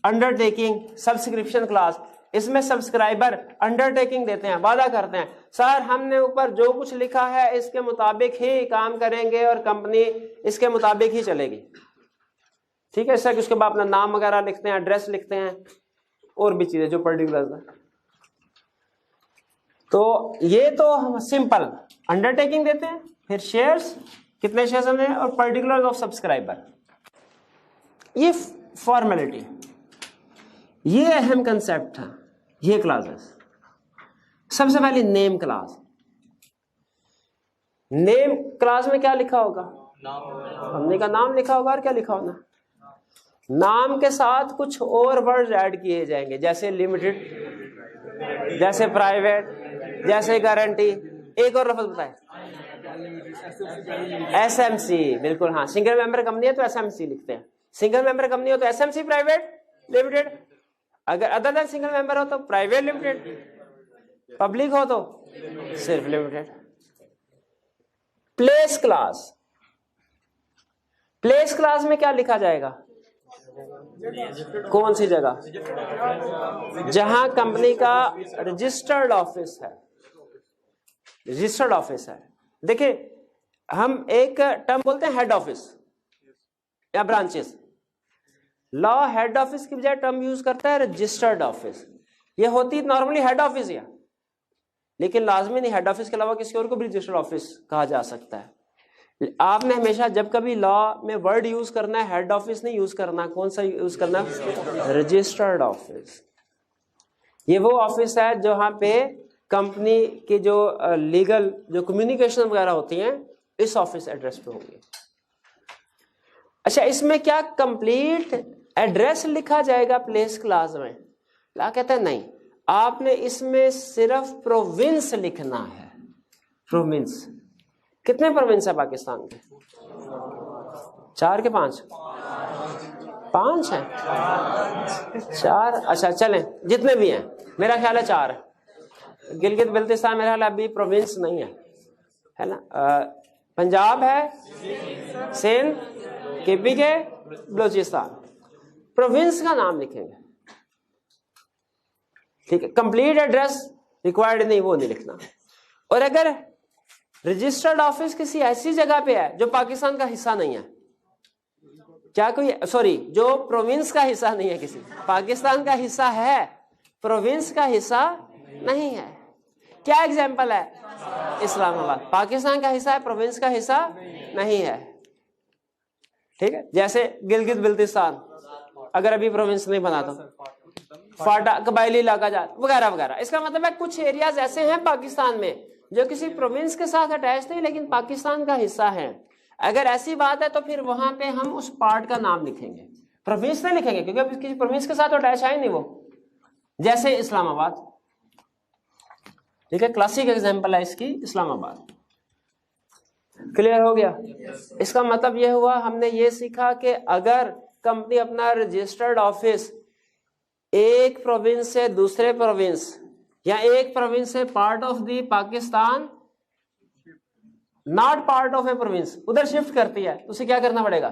अंडरटेकिंग, सब्सक्रिप्शन क्लास। इसमें सब्सक्राइबर अंडरटेकिंग देते हैं, वादा करते हैं सर हमने ऊपर जो कुछ लिखा है इसके मुताबिक ही काम करेंगे और कंपनी इसके मुताबिक ही चलेगी, ठीक है। सर उसके बाद अपना नाम वगैरह लिखते हैं, एड्रेस लिखते हैं, और भी चीजें जो पर्टिकुलर है। तो ये तो सिंपल अंडरटेकिंग देते हैं, फिर शेयर्स, कितने शेयर्स हमने, और पर्टिकुलर ऑफ सब्सक्राइबर, ये फॉर्मेलिटी, ये अहम कंसेप्ट था। ये क्लासेस, सबसे पहले नेम क्लास। नेम क्लास में क्या लिखा होगा, हमने का नाम लिखा होगा, और क्या लिखा होगा, नाम के साथ कुछ और वर्ड्स ऐड किए जाएंगे, जैसे लिमिटेड, जैसे प्राइवेट, जैसे गारंटी। एक और लफ्ज बताए, एसएमसी, बिल्कुल हाँ, सिंगल मेंबर कंपनी है तो एसएमसी लिखते हैं, सिंगल मेंबर कंपनी हो तो एसएमसी प्राइवेट लिमिटेड, अगर अदर देन सिंगल मेंबर हो तो प्राइवेट लिमिटेड, पब्लिक हो तो सिर्फ limited. Place class, place class में क्या लिखा जाएगा, कौन सी जगह, जहां कंपनी का रजिस्टर्ड ऑफिस है, रजिस्टर्ड ऑफिस है। देखिए हम एक टर्म बोलते हैं हेड ऑफिस या ब्रांचेस, लॉ हेड ऑफिस की बजाय टर्म यूज करता है रजिस्टर्ड ऑफिस। ये होती नॉर्मली हेड ऑफिस या, लेकिन लाजमी नहीं, हेड ऑफिस के अलावा किसी और को भी रजिस्टर्ड ऑफिस कहा जा सकता है। आपने हमेशा जब कभी लॉ में वर्ड यूज करना है, हेड ऑफिस नहीं यूज करना, कौन सा यूज करना, रजिस्टर्ड ऑफिस। ये वो ऑफिस है जहां पे कंपनी की जो लीगल जो कम्युनिकेशन वगैरह होती हैं इस ऑफिस एड्रेस पे होंगी। अच्छा, इसमें क्या कंप्लीट एड्रेस लिखा जाएगा प्लेस क्लास में? ला कहते हैं नहीं, आपने इसमें सिर्फ प्रोविंस लिखना है। प्रोविंस, कितने प्रोविंस है पाकिस्तान के? 4 के 5? 5 है, 4। अच्छा चलें, जितने भी हैं, मेरा ख्याल है 4 है। गिलगित बल्तिस्तान मेरा ख्याल अभी प्रोविंस नहीं है ना। पंजाब है, सिंध, केपी के, बलूचिस्तान, प्रोविंस का नाम लिखेंगे, ठीक है। कंप्लीट एड्रेस रिक्वायर्ड नहीं, वो नहीं लिखना। और अगर रजिस्टर्ड ऑफिस किसी ऐसी जगह पे है जो पाकिस्तान का हिस्सा नहीं है, क्या कोई, सॉरी, जो प्रोविंस का हिस्सा नहीं है, किसी पाकिस्तान का हिस्सा है, प्रोविंस का हिस्सा नहीं है। क्या एग्जाम्पल है? इस्लामाबाद पाकिस्तान का हिस्सा है, प्रोविंस का हिस्सा नहीं है। ठीक है, जैसे गिलगित बिल्तिस्तान अगर अभी प्रोविंस नहीं बना तो फाटा कबायली इलाका जा वगैरह वगैरह। इसका मतलब है कुछ एरियाज ऐसे हैं पाकिस्तान में जो किसी प्रोविंस के साथ अटैच नहीं लेकिन पाकिस्तान का हिस्सा है। अगर ऐसी बात है तो फिर वहां पे हम उस पार्ट का नाम लिखेंगे, प्रोविंस नहीं लिखेंगे क्योंकि अभी किसी प्रोविंस के साथ अटैच है नहीं वो। जैसे इस्लामाबाद, ठीक है, क्लासिक एग्जांपल है इसकी इस्लामाबाद। क्लियर हो गया? इसका मतलब यह हुआ हमने ये सीखा कि अगर कंपनी अपना रजिस्टर्ड ऑफिस एक प्रोविंस से दूसरे प्रोविंस या एक प्रोविंस से part of the Pakistan not part of A province उधर शिफ्ट करती है तो उसे क्या करना पड़ेगा?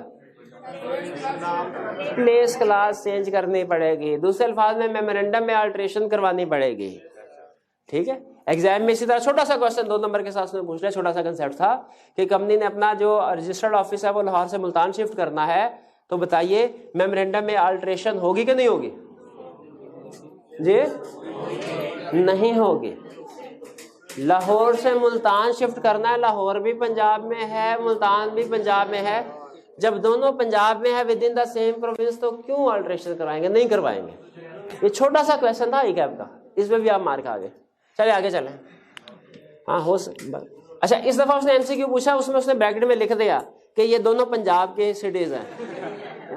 प्लेस क्लास चेंज करनी पड़ेगी, दूसरे अल्फाज में मेमोरेंडम में अल्टरेशन करवानी पड़ेगी। ठीक है, एग्जाम में इसी तरह छोटा सा क्वेश्चन 2 नंबर के साथ उसने पूछ लिया, छोटा सा कंसेप्ट था कि कंपनी ने अपना जो रजिस्टर्ड ऑफिस है वो लाहौर से मुल्तान शिफ्ट करना है, तो बताइए मेमोरेंडम में अल्टरेशन होगी कि नहीं होगी? जी नहीं होगी। लाहौर से मुल्तान शिफ्ट करना है, लाहौर भी पंजाब में है, मुल्तान भी पंजाब में है। जब दोनों पंजाब में है with in the same province तो क्यों अल्टरेशन करवाएंगे? नहीं करवाएंगे। ये छोटा सा क्वेश्चन था ई-कैप का, इसमें भी आप मार्क आ गए। चलिए आगे चलें। हाँ हो अच्छा, इस दफा उसने एमसीक्यू पूछा, उसमें उसने ब्रैकेट में लिख दिया कि ये दोनों पंजाब के सिटीज हैं,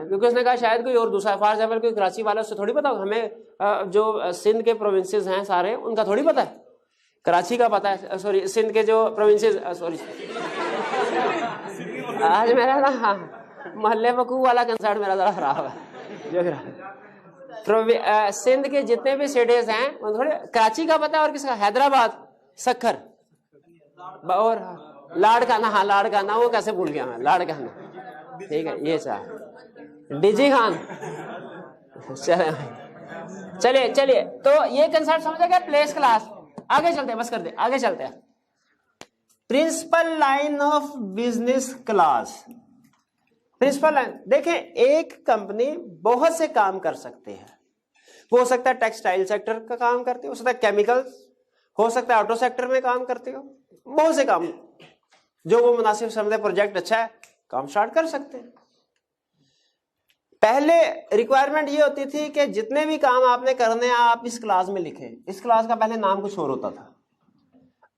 क्योंकि उसने कहा शायद कोई और दूसरा, फॉर एग्जाम्पल कोई कराची वाला, उससे थोड़ी पता हमें जो सिंध के प्रोविंसेस हैं सारे उनका थोड़ी पता है। कराची का पता है, सॉरी सिंध के जो प्रोविंसेस, सॉरी आज मेरा ना मोहल्ले वकू वाला कंसर्ट मेरा जरा खराब है जो सिंध के जितने भी सिटीज हैं थोड़े कराची का पता है और किसका? हैदराबाद, सखर और लाड़काना। हाँ लाड़काना, वो कैसे भूल गया मैं, लाड़काना। ठीक है, ये चाह डीजी खान। चलिए चलिए, तो ये कंसेप्ट समझ गया, प्लेस क्लास। आगे चलते हैं, बस कर दे, आगे चलते हैं। Principal line of business class. Principal line, देखें एक कंपनी बहुत से काम कर सकती है। वो हो सकता है टेक्सटाइल सेक्टर का काम करती हो सकता है केमिकल्स, हो सकता है ऑटो सेक्टर में काम करती हो, बहुत से काम जो वो मुनासिब समझे, प्रोजेक्ट अच्छा है, काम स्टार्ट कर सकते हैं। पहले रिक्वायरमेंट ये होती थी कि जितने भी काम आपने करने हैं आप इस क्लास में लिखें। इस क्लास का पहले नाम कुछ और होता था,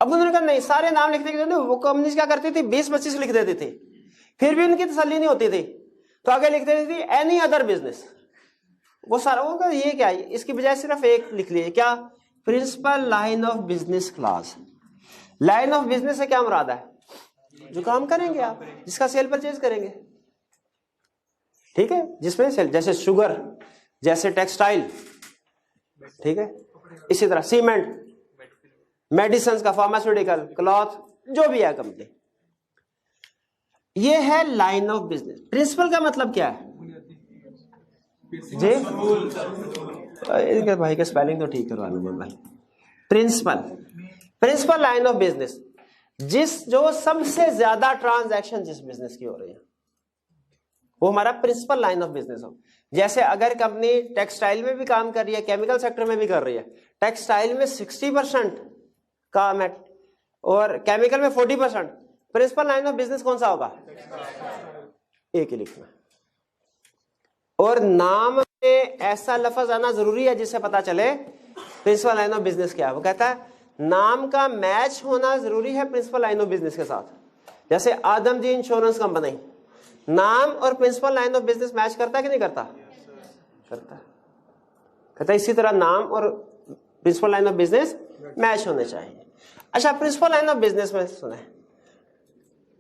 अब उन्होंने कहा नहीं, सारे नाम लिखने के लिए वो कंपनी क्या करती थी 20-25 लिख देती थी, फिर भी उनकी तसल्ली नहीं होती थी तो आगे लिख देती थी एनी अदर बिजनेस। वो सारा वो कहा ये क्या है, इसकी बजाय सिर्फ एक लिख लीजिए, क्या? Principal line of business class. Line of business से क्या मुराद है? जो काम करेंगे आप, जिसका सेल परचेज करेंगे। ठीक है, जिसमें सेल, जैसे शुगर, जैसे टेक्सटाइल, ठीक है, इसी तरह सीमेंट, मेडिसिन का, फार्मास्यूटिकल, क्लॉथ, जो भी है कंपनी। ये है लाइन ऑफ बिजनेस। प्रिंसिपल का मतलब क्या है जी? इनके भाई का स्पेलिंग तो ठीक करवा लूंगा भाई। Principal, principal line of business, जो सबसे ज्यादा ट्रांजैक्शन जिस बिजनेस की हो रही है वो हमारा प्रिंसिपल लाइन ऑफ बिजनेस हो। जैसे अगर कंपनी टेक्सटाइल में भी काम कर रही है, केमिकल सेक्टर में भी कर रही है, टेक्सटाइल में 60% काम है और केमिकल में 40%, प्रिंसिपल लाइन ऑफ बिजनेस कौन सा होगा? एक ही लिखना। और नाम में ऐसा लफ्ज आना जरूरी है जिससे पता चले प्रिंसिपल लाइन ऑफ बिजनेस क्या है। वो कहता है नाम का मैच होना जरूरी है प्रिंसिपल लाइन ऑफ बिजनेस के साथ। जैसे आदम जी इंश्योरेंस कंपनी, नाम और principal line of business match करता है कि नहीं करता? करता है। कहता है इसी तरह नाम और principal line of business match होने चाहिए। अच्छा, प्रिंसिपल लाइन ऑफ बिजनेस में सुने,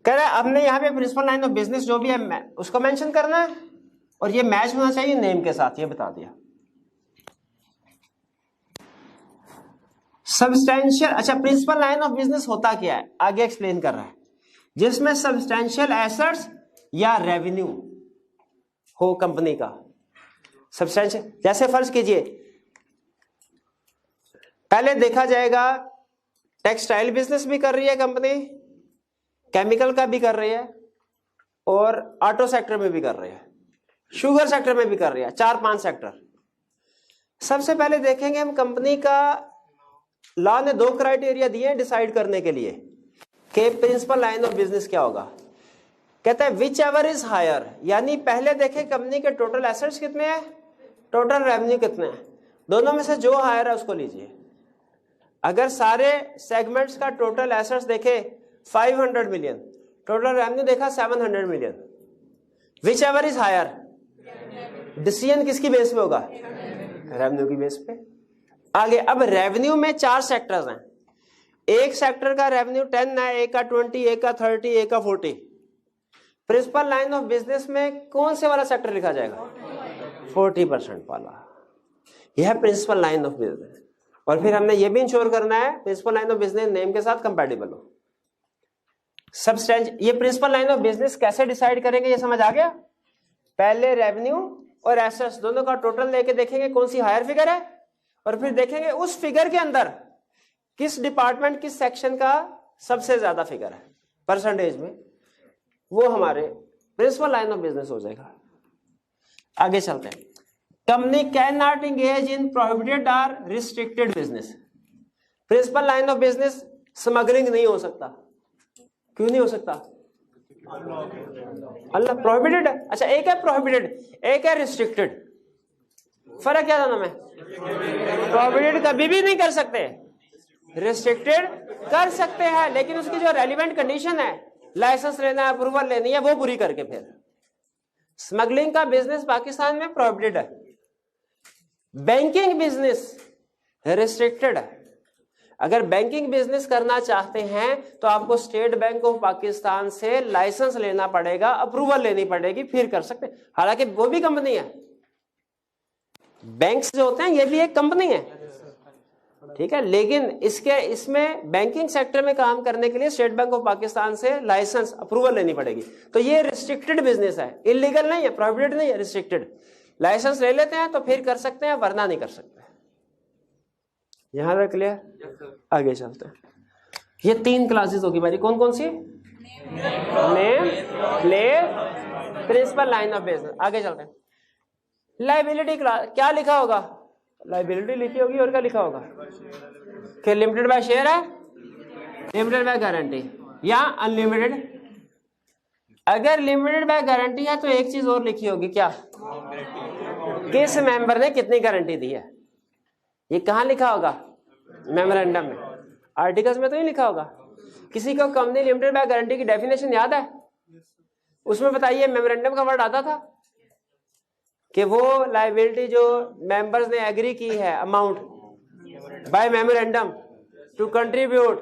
कह रहा है हमने यहाँ पे प्रिंसिपल लाइन ऑफ बिजनेस जो भी है उसको मेंशन करना है और ये मैच होना चाहिए नेम के साथ, ये बता दिया। सब्सटेंशियल, अच्छा प्रिंसिपल लाइन ऑफ बिजनेस होता क्या है आगे एक्सप्लेन कर रहा है, जिसमें सब्सटेंशियल एसेट्स या रेवेन्यू हो कंपनी का। सब्सटेंशियल, जैसे फर्ज कीजिए पहले देखा जाएगा टेक्सटाइल बिजनेस भी कर रही है कंपनी, केमिकल का भी कर रही है और ऑटो सेक्टर में भी कर रही है, शुगर सेक्टर में भी कर रही है, 4-5 सेक्टर। सबसे पहले देखेंगे हम कंपनी का, लॉ ने 2 क्राइटेरिया दिए हैं डिसाइड करने के लिए कि प्रिंसिपल लाइन ऑफ बिजनेस क्या होगा। कहता है विच एवर इज हायर, यानी पहले देखें कंपनी के टोटल एसेट्स कितने हैं, टोटल रेवेन्यू कितने हैं, दोनों में से जो हायर है उसको लीजिए। अगर सारे सेगमेंट्स का टोटल एसेट्स देखे 500 मिलियन, टोटल रेवेन्यू देखा 700 million, whichever is higher, decision किसकी बेस पे होगा, रेवेन्यू की बेस पे। आगे अब रेवेन्यू में 4 सेक्टर्स हैं, एक सेक्टर का रेवेन्यू 10 है, एक का 20, एक का 30, एक का 40। प्रिंसिपल लाइन ऑफ बिजनेस में कौन से वाला सेक्टर लिखा जाएगा, 40% वाला, यह है प्रिंसिपल लाइन ऑफ बिजनेस। और फिर हमने ये भी इंश्योर करना है principal line of business name के साथ कंपैटिबल हो। सब्सटेंशियल, ये प्रिंसिपल लाइन ऑफ बिजनेस कैसे डिसाइड करेंगे ये समझ आ गया। पहले रेवेन्यू और एसेट्स दोनों का टोटल लेके देखेंगे कौन सी हायर फिगर है, और फिर देखेंगे उस फिगर के अंदर किस डिपार्टमेंट किस सेक्शन का सबसे ज्यादा फिगर है परसेंटेज में, वो हमारे प्रिंसिपल लाइन ऑफ बिजनेस हो जाएगा। आगे चलते हैं। Company can not engage in prohibited और restricted business. Principal line of business smuggling नहीं हो सकता। क्यों नहीं हो सकता, अल्लाह प्रोहिबिटेड है। अच्छा, एक है प्रोहिबिटेड, एक है रिस्ट्रिक्टेड, फर्क क्या दोनों में, प्रोहिबिटेड कभी भी नहीं कर सकते, रिस्ट्रिक्टेड कर सकते हैं, लेकिन उसकी जो रेलिवेंट कंडीशन है, लाइसेंस लेना है, अप्रूवल लेनी है, वो पूरी करके। फिर स्मगलिंग का बिजनेस पाकिस्तान में प्रोहिबिटेड है, बैंकिंग बिजनेस रिस्ट्रिक्टेड है। अगर बैंकिंग बिजनेस करना चाहते हैं तो आपको स्टेट बैंक ऑफ पाकिस्तान से लाइसेंस लेना पड़ेगा, अप्रूवल लेनी पड़ेगी, फिर कर सकते हैं। हालांकि वो भी कंपनी है, बैंक्स जो होते हैं ये भी एक कंपनी है, ठीक है, लेकिन इसमें बैंकिंग सेक्टर में काम करने के लिए स्टेट बैंक ऑफ पाकिस्तान से लाइसेंस अप्रूवल लेनी पड़ेगी। तो ये रिस्ट्रिक्टेड बिजनेस है, इलीगल नहीं है, प्रोहिबिटेड नहीं है, रिस्ट्रिक्टेड। लाइसेंस ले लेते हैं तो फिर कर सकते हैं, वरना नहीं कर सकते। यहां तक क्लियर। आगे चलते हैं। ये 3 क्लासेस होगी हमारी, कौन कौन सी, name, place, principal line of business. आगे चलते हैं। लायबिलिटी क्लास, क्या लिखा होगा, लायबिलिटी लिखी होगी, और क्या लिखा होगा कि लिमिटेड बाय शेयर है, लिमिटेड बाय गारंटी, या अनलिमिटेड। अगर लिमिटेड बाय गारंटी है तो एक चीज और लिखी होगी, क्या, किस मेंबर ने कितनी गारंटी दी है। ये कहां लिखा होगा, मेमोरेंडम में, आर्टिकल्स में तो नहीं लिखा होगा। किसी को कंपनी लिमिटेड बाय गारंटी की डेफिनेशन याद है, उसमें बताइए मेमोरेंडम का वर्ड आता था कि वो लायबिलिटी जो मेंबर्स ने एग्री की है amount by memorandum to contribute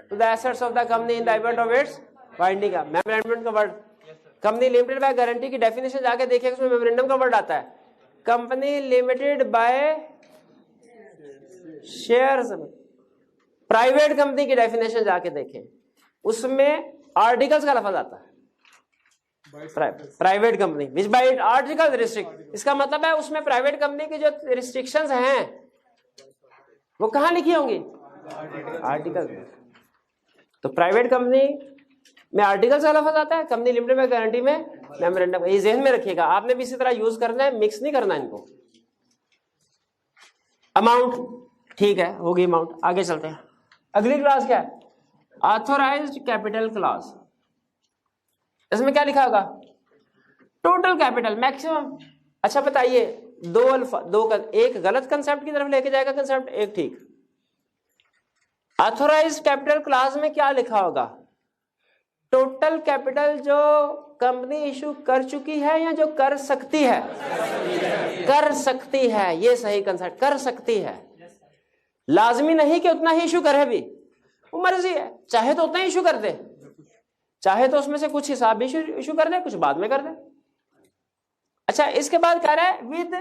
to the assets of the company in the event of its binding का मेमोरेंडम का word. Company limited by guarantee की डेफिनेशन जाके देखिए, उसमें मेमोरेंडम का वर्ड आता है। Company limited by shares, private company की डेफिनेशन जाके देखें, उसमें आर्टिकल्स का लफ्ज आता है, private company which by article restrict. इसका मतलब है उसमें प्राइवेट कंपनी की जो रिस्ट्रिक्शंस हैं वो कहां लिखी होंगी, आर्टिकल में। तो प्राइवेट कंपनी में आर्टिकल का लफ्ज आता है, कंपनी लिमिटेड में गारंटी में मेमोरेंडम। ये ध्यान में रखिएगा, आपने भी इसी तरह यूज करना है, मिक्स नहीं करना इनको। अमाउंट ठीक है, होगी अमाउंट। आगे चलते हैं। अगली क्लास क्या है, ऑथोराइज्ड कैपिटल क्लास। इसमें क्या लिखा होगा, टोटल कैपिटल मैक्सिमम। अच्छा बताइए, एक गलत कंसेप्ट की तरफ लेके जाएगा कंसेप्ट, एक ठीक। ऑथोराइज्ड कैपिटल क्लास में क्या लिखा होगा, टोटल कैपिटल जो कंपनी इशू कर चुकी है या जो कर सकती है, कर सकती है, ये सही कंसेप्ट, कर सकती है। लाजमी नहीं कि उतना ही इशू करे, भी वो मर्जी है, चाहे तो उतना ही इशू कर दे, चाहे तो उसमें से कुछ हिसाब भी इशू कर दे, कुछ बाद में कर दे। अच्छा, इसके बाद कह रहा है with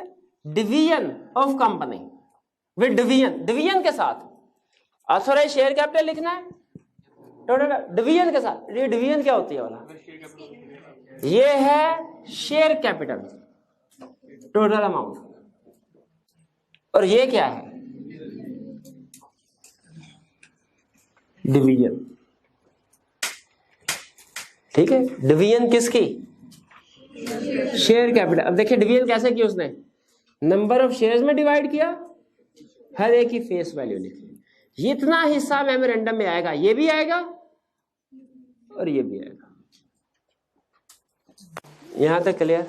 division of company, with division के साथ। ऑथोराइज शेयर कैपिटल लिखना है टोटल डिवीजन के साथ। ये डिवीजन क्या होती है वाला, ये है शेयर कैपिटल टोटल अमाउंट, और ये क्या है, डिवीजन। ठीक है, डिवीजन किसकी, शेयर कैपिटल। अब देखिए डिवीजन कैसे की उसने, नंबर ऑफ शेयर्स में डिवाइड किया, हर एक की फेस वैल्यू लिखी। इतना हिस्सा मेमोरेंडम में आएगा, ये भी आएगा और ये भी आएगा। यहां तक क्लियर?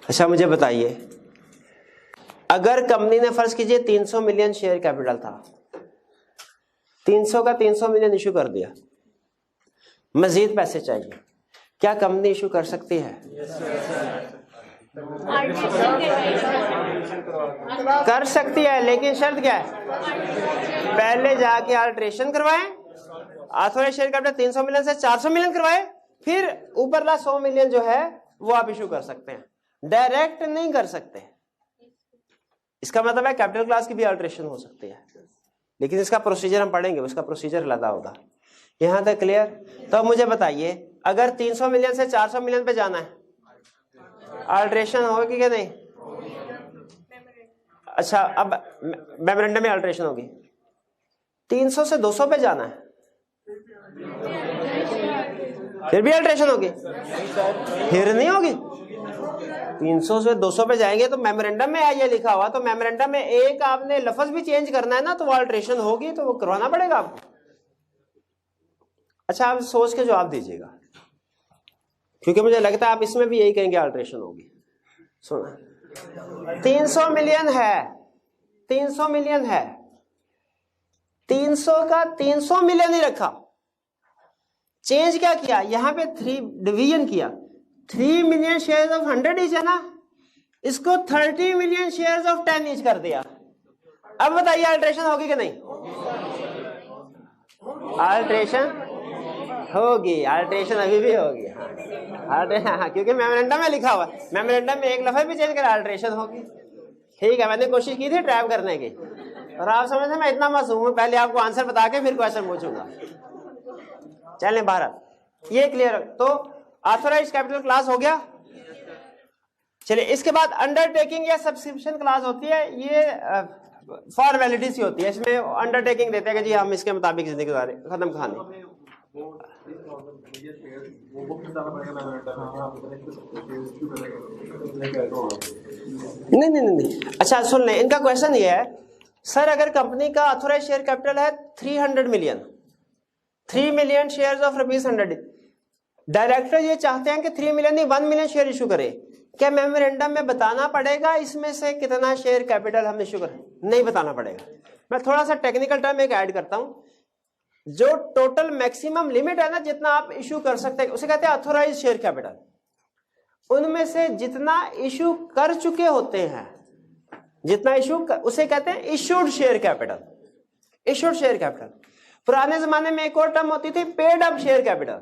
अच्छा मुझे बताइए, अगर कंपनी ने फर्ज कीजिए 300 मिलियन शेयर कैपिटल था, 300 का 300 मिलियन इशू कर दिया, मजीद पैसे चाहिए, क्या कंपनी इशू कर सकती है? कर सकती है, लेकिन शर्त क्या है? पहले जाके अल्ट्रेशन करवाएं, ऑथराइज्ड शेयर कैपिटल 300 मिलियन से 400 मिलियन करवाए, फिर ऊपरला 100 मिलियन जो है वो आप इशू कर सकते हैं, डायरेक्ट नहीं कर सकते। इसका मतलब है कैपिटल क्लास की भी अल्ट्रेशन हो सकती है, लेकिन इसका प्रोसीजर हम पढ़ेंगे, उसका प्रोसीजर अलग होगा। यहां तक क्लियर? तो अब मुझे बताइए, अगर 300 मिलियन से 400 मिलियन पे जाना है, अल्ट्रेशन होगी कि नहीं? अच्छा, अब मेमोरेंडम में अल्ट्रेशन होगी। 300 से 200 पे जाना है, फिर भी अल्ट्रेशन होगी? फिर नहीं होगी। 300 से 200 पे जाएंगे तो मेमोरेंडम में ये लिखा हुआ, तो मेमोरेंडम में एक आपने लफ्ज भी चेंज करना है ना, तो वो अल्ट्रेशन होगी, तो वो करवाना पड़ेगा आपको। अच्छा, आप सोच के जवाब दीजिएगा, क्योंकि मुझे लगता है आप इसमें भी यही कहेंगे अल्ट्रेशन होगी। सुना, 300 मिलियन है, 300 मिलियन है, 300 का 300 मिलियन ही रखा, चेंज क्या किया, यहां पे 3 डिवीजन किया, 3 मिलियन शेयर्स ऑफ 100 ईच है ना, इसको 30 मिलियन शेयर्स ऑफ 10 ईच कर दिया। अब बताइए अल्ट्रेशन होगी कि नहीं? अल्ट्रेशन होगी, अल्ट्रेशन अभी भी होगी। हाँ, क्योंकि मेमोरेंडम में लिखा हुआ, मेमोरेंडम में एक लफ्ज भी चेंज करा, अल्ट्रेशन होगी। ठीक है, मैंने कोशिश की थी ट्रैप करने की, और आप समझे मैं इतना मासूम हूं, पहले आपको आंसर बता के फिर क्वेश्चन पूछूंगा। चलें बाहर, ये क्लियर? तो ऑथराइज्ड कैपिटल क्लास हो गया। चलिए, इसके बाद अंडरटेकिंग या सब्सक्रिप्शन क्लास होती है, ये फॉर्मेलिटी सी होती है। इसमें अंडरटेकिंग देते हैं कि जी हम इसके मुताबिक जिंदगी गुजारे, खत्म कहानी। नहीं। अच्छा सुन लें, इनका क्वेश्चन ये है, सर अगर कंपनी का ऑथराइज्ड शेयर कैपिटल है 300 million, 3 million shares of ₹100, director ये चाहते हैं कि 3 मिलियन नहीं 1 मिलियन शेयर इशू करे, क्या मेमोरेंडम में बताना पड़ेगा इसमें से कितना शेयर कैपिटल हम इशू करें? नहीं बताना पड़ेगा। मैं थोड़ा सा टेक्निकल टर्म एक ऐड करता हूं, जो टोटल मैक्सिमम लिमिट है ना जितना आप इशू कर सकते हैं, उसे कहते हैं ऑथराइज्ड शेयर कैपिटल। उनमें से जितना इशू कर चुके होते हैं, जितना इशू उसे कहते हैं issued share capital. Issued share capital, पुराने जमाने में एक और टर्म होती थी पेड अप शेयर कैपिटल।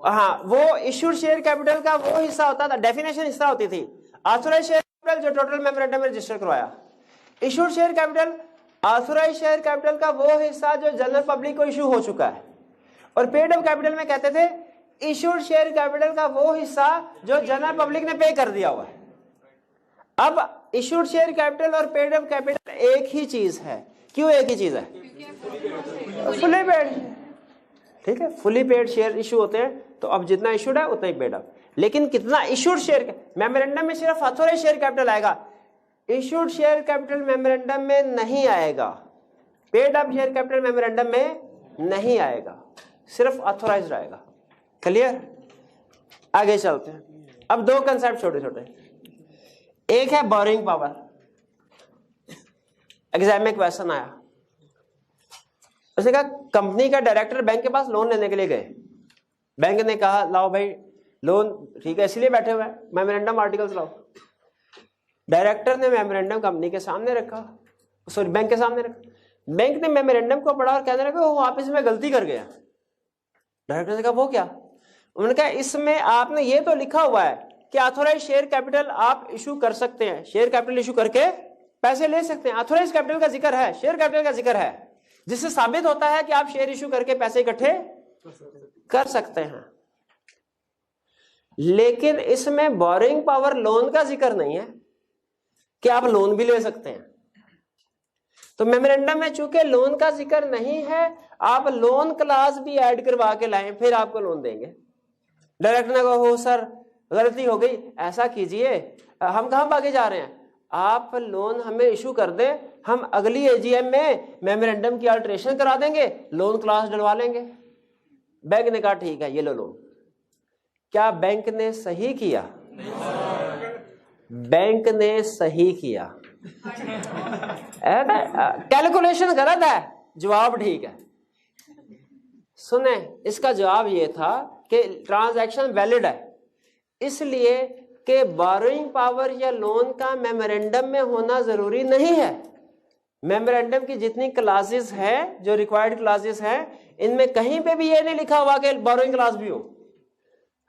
हाँ, वो इशूड शेयर कैपिटल का वो हिस्सा होता था, डेफिनेशन हिस्सा होती थी। ऑथराइज्ड शेयर कैपिटल जो टोटल मेमोरेंडम में रजिस्टर करवाया, issued share capital authorised share capital का वो हिस्सा जो जनरल पब्लिक को इशू हो चुका है, और पेड अप कैपिटल में कहते थे इशूड शेयर कैपिटल का वो हिस्सा जो जनरल पब्लिक ने पे कर दिया हुआ है। अब इशूड शेयर कैपिटल और पेड अप कैपिटल एक ही चीज है। क्यों एक ही चीज है? फुली पेड, ठीक है, फुली पेड शेयर इशू होते हैं, तो अब जितना इशूड है उतना ही पेड अप। लेकिन कितना इशूड शेयर, मेमोरेंडम में सिर्फ ऑथराइज्ड शेयर कैपिटल आएगा, इशूड शेयर कैपिटल मेमोरेंडम में नहीं आएगा, paid up share capital memorandum में नहीं आएगा, सिर्फ ऑथराइज्ड आएगा। क्लियर? आगे चलते हैं। अब दो कंसेप्ट छोटे छोटे, एक है बोरिंग पावर। एग्जाम में क्वेश्चन आया, उसने कहा कंपनी का डायरेक्टर बैंक के पास लोन लेने के लिए गए, बैंक ने कहा लाओ भाई लोन, ठीक है इसलिए बैठे हुए हैं, मेमोरेंडम आर्टिकल्स लाओ। डायरेक्टर ने मेमोरेंडम कंपनी के सामने रखा, सॉरी बैंक के सामने रखा, बैंक ने मेमोरेंडम को पढ़ा और कहने लगा वो आप इसमें गलती कर गया। डायरेक्टर ने कहा वो क्या? उन्होंने कहा इसमें आपने ये तो लिखा हुआ है कि ऑथराइज्ड शेयर कैपिटल आप इशू कर सकते हैं, शेयर कैपिटल इशू करके पैसे ले सकते हैं। ऑथराइज्ड कैपिटल का जिक्र है, शेयर कैपिटल का जिक्र है, जिससे साबित होता है कि आप शेयर इशू करके पैसे इकट्ठे कर सकते हैं। लेकिन इसमें बोरिंग पावर लोन का जिक्र नहीं है कि आप लोन भी ले सकते हैं। तो मेमोरेंडम में चूंकि लोन का जिक्र नहीं है, आप लोन क्लास भी ऐड करवा के लाएं, फिर आपको लोन देंगे। डायरेक्टर ने कहा हो सर गलती हो गई, ऐसा कीजिए, हम कहाँ भागे जा रहे हैं, आप लोन हमें इशू कर दें, हम अगली एजीएम में मेमोरेंडम की अल्टरेशन करा देंगे, लोन क्लास डलवा लेंगे। बैंक ने कहा ठीक है ये लो लोन। क्या बैंक ने सही किया? बैंक ने सही किया। कैलकुलेशन गलत है, जवाब ठीक है। सुने, इसका जवाब ये था कि ट्रांजैक्शन वैलिड है, इसलिए कि बोरोइंग पावर या लोन का मेमोरेंडम में होना जरूरी नहीं है। मेमोरेंडम की जितनी क्लासेस है, जो रिक्वायर्ड क्लासेस हैं, इनमें कहीं पे भी ये नहीं लिखा हुआ कि बोरोइंग क्लास भी हो।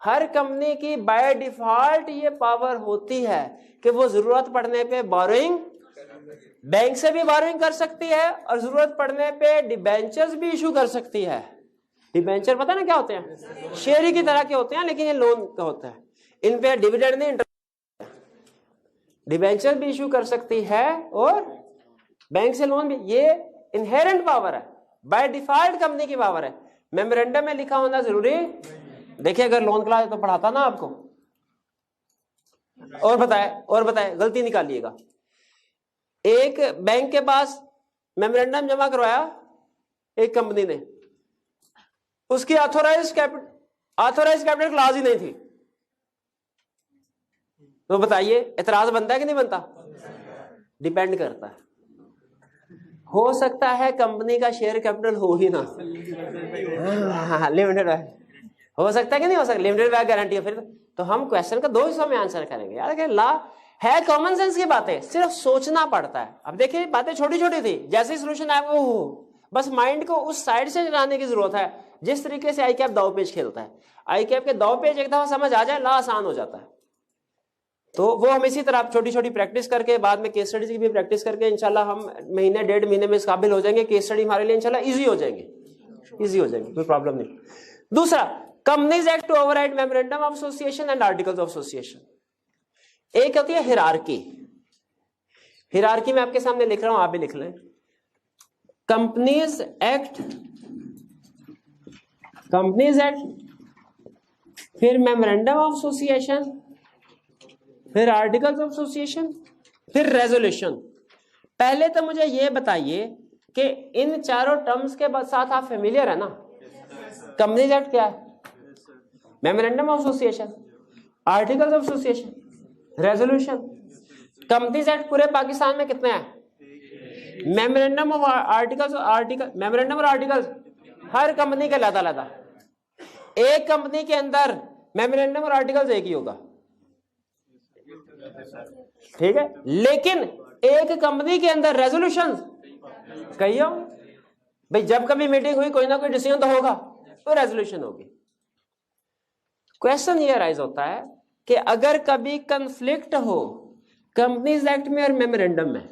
हर कंपनी की बाय डिफॉल्ट ये पावर होती है कि वो जरूरत पड़ने पे बोरोइंग, बैंक से भी बोरोइंग कर सकती है और जरूरत पड़ने पे डिबेंचर्स भी इशू कर सकती है। डिबेंचर पता ना क्या होते हैं, शेयर की तरह के होते हैं, लेकिन ये लोन का होता है, इन पे डिविडेंड नहीं, इंटरेस्ट। डिबेंचर भी इशू कर सकती है और बैंक से लोन भी। ये इनहेरेंट पावर है, बाय डिफॉल्ट कंपनी की पावर है। मेमोरेंडम में लिखा होना जरूरी। देखिए अगर लोन क्लास तो पढ़ाता ना आपको। और बताए गलती निकालिएगा। एक बैंक के पास मेमोरेंडम जमा करवाया एक कंपनी ने, उसकी ऑथोराइज कैपिटल क्लास ही नहीं थी, तो बताइए एतराज बनता है कि नहीं बनता? डिपेंड करता है। हो सकता है कंपनी का शेयर कैपिटल हो ही ना, लिमिटेड हो सकता है कि नहीं हो सकता, लिमिटेड बैक गारंटी है। फिर तो हम क्वेश्चन का 2 हिस्सों में आंसर करेंगे यार। कि ला है कॉमन सेंस की बातें, सिर्फ सोचना पड़ता है। अब देखिए बातें छोटी छोटी थी, जैसे ही सोल्यूशन आया वो बस माइंड को उस साइड से चलाने की जरूरत है। जिस तरीके से आई कैप दाव पेच खेलता है, आई कैप के दाव पेच एक दफा समझ आ जाए, ला आसान हो जाता है। तो वो हम इसी तरह छोटी छोटी प्रैक्टिस करके, बाद में केस स्टडीज की भी प्रैक्टिस करके इंशाल्लाह हम महीने 1.5 महीने में इस काबिल हो जाएंगे। केस स्टडी हमारे लिए इंशाल्लाह इजी हो जाएंगे, कोई प्रॉब्लम नहीं। दूसरा, companies act to override memorandum of association and articles of association. एक होती है हिरार्की। हिरार्की मैं आपके सामने लिख रहा हूं, आप भी लिख लें। कंपनीज एक्ट, फिर मेमोरेंडम ऑफ एसोसिएशन, फिर आर्टिकल्स ऑफ एसोसिएशन, फिर रेजोल्यूशन। पहले तो मुझे यह बताइए कि इन चारों टर्म्स के साथ आप फेमिलियर है ना? कंपनीज एक्ट क्या है? Memorandum of association, articles of association, resolution. Companies act पूरे पाकिस्तान में कितने हैं? मेमोरेंडम और आर्टिकल्स हर कंपनी के अलग-अलग। एक कंपनी के अंदर मेमोरेंडम और आर्टिकल्स एक ही होगा, ठीक है, लेकिन एक कंपनी के अंदर रेजोल्यूशन कई हो। भाई जब कभी मीटिंग हुई कोई ना कोई डिसीजन तो होगा, तो रेजोल्यूशन होगी। क्वेश्चन ये राइज होता है कि अगर कभी कंफ्लिक्ट हो कंपनीज एक्ट में और मेमोरेंडम में,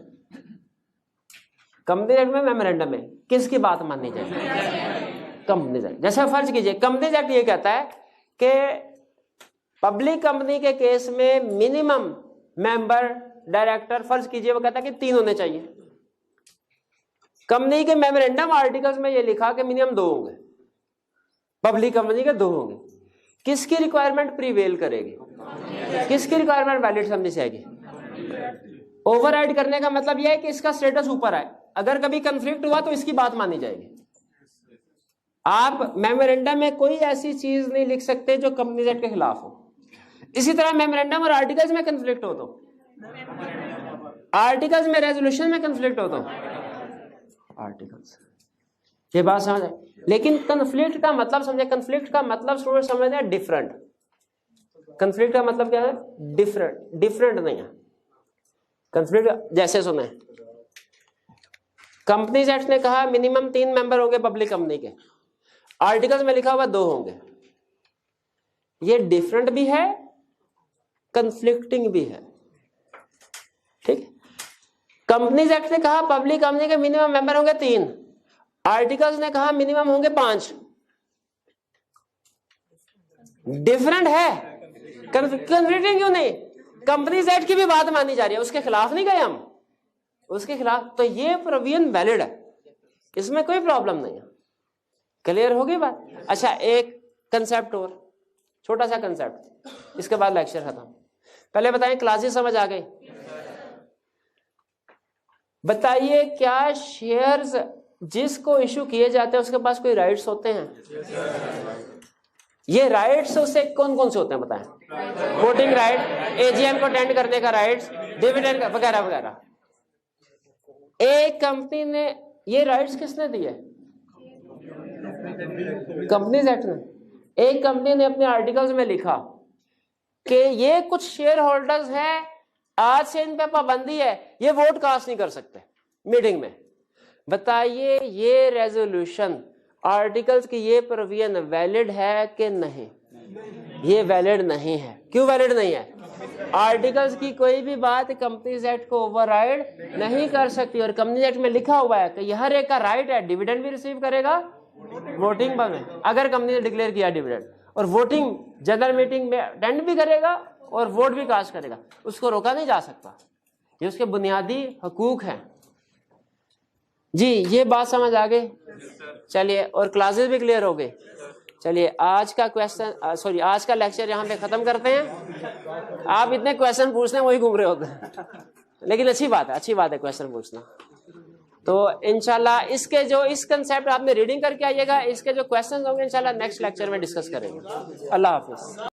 कंपनीज एक्ट में मेमोरेंडम में किसकी बात माननी चाहिए? Companies act. जैसे फर्ज कीजिए कंपनीज एक्ट ये कहता है कि पब्लिक कंपनी के केस में मिनिमम मेंबर डायरेक्टर, फर्ज कीजिए वो कहता है कि 3 होने चाहिए। कंपनी के मेमोरेंडम आर्टिकल्स में ये लिखा कि मिनिमम 2 होंगे, पब्लिक कंपनी के 2 होंगे। किसकी रिक्वायरमेंट प्रीवेल करेगी? किसकी रिक्वायरमेंट वैलिड समझ से आएगी? ओवरराइड करने का मतलब यह है कि इसका स्टेटस ऊपर आए, अगर कभी कंफ्लिक्ट हुआ तो इसकी बात मानी जाएगी। आप मेमोरेंडम में कोई ऐसी चीज नहीं लिख सकते जो कंपनीज एक्ट के खिलाफ हो। इसी तरह मेमोरेंडम और आर्टिकल्स में कंफ्लिक्ट हो तो, आर्टिकल्स में रेजोल्यूशन में कंफ्लिक्ट हो तो आर्टिकल्स, ये बात समझ आए। लेकिन कंफ्लिक्ट का मतलब समझे, कंफ्लिक्ट का मतलब स्टूडेंट समझते हैं डिफरेंट। कंफ्लिक्ट का मतलब क्या है? डिफरेंट नहीं है कंफ्लिक्ट। जैसे सुने, कंपनीज एक्ट ने कहा मिनिमम 3 मेंबर होंगे पब्लिक कंपनी के, आर्टिकल्स में लिखा हुआ 2 होंगे। ये डिफरेंट भी है, कंफ्लिक्टिंग भी है, ठीक। कंपनीज एक्ट ने कहा पब्लिक कंपनी के मिनिमम मेंबर होंगे 3, आर्टिकल्स ने कहा मिनिमम होंगे 5। डिफरेंट है, कंफ्लिक्टिंग क्यों नहीं? कंपनीज एक्ट की भी बात मानी जा रही है, उसके खिलाफ नहीं गए हम, उसके खिलाफ। तो ये प्रोविजन वैलिड है, इसमें कोई प्रॉब्लम नहीं है। क्लियर हो गई बात? अच्छा, एक कंसेप्ट और, छोटा सा कंसेप्ट, इसके बाद लेक्चर खत्म। पहले बताएं क्लासेस समझ आ गई? बताइए क्या शेयर्स जिसको इशू किए जाते हैं उसके पास कोई राइट्स होते हैं? ये राइट्स उससे कौन कौन से होते हैं बताएं? वोटिंग राइट, एजीएम को अटेंड करने का राइट्स, डिविडेंड वगैरह वगैरह। एक कंपनी ने ये राइट्स किसने दिए? कंपनीज एक्ट ने। एक कंपनी ने अपने आर्टिकल्स में लिखा कि ये कुछ शेयर होल्डर्स हैं, आज से इन पे पाबंदी है, ये वोट कास्ट नहीं कर सकते मीटिंग में। बताइए ये रेजोल्यूशन, आर्टिकल्स की ये प्रोविजन वैलिड है कि नहीं? ये वैलिड नहीं है। क्यों वैलिड नहीं है? आर्टिकल्स की कोई भी बात कंपनीज एक्ट को ओवरराइड नहीं कर सकती, और कंपनीज एक्ट में लिखा हुआ है कि हर एक का राइट है, डिविडेंड भी रिसीव करेगा, वोटिंग में अगर कंपनी ने डिक्लेयर किया डिविडेंड, और वोटिंग जनरल मीटिंग में अटेंड भी करेगा और वोट भी कास्ट करेगा, उसको रोका नहीं जा सकता। ये उसके बुनियादी हकूक हैं। जी ये बात समझ आ गई? चलिए, और क्लासेस भी क्लियर हो गई। चलिए आज का क्वेश्चन आज का लेक्चर यहाँ पे खत्म करते हैं। आप इतने क्वेश्चन पूछते हैं वही घूम रहे होते हैं, लेकिन अच्छी बात है क्वेश्चन पूछना। तो इंशाल्लाह इसके जो इस कंसेप्ट आपने रीडिंग करके आइएगा, इसके जो क्वेश्चन होंगे इंशाल्लाह नेक्स्ट लेक्चर में डिस्कस करेंगे। अल्लाह हाफिज।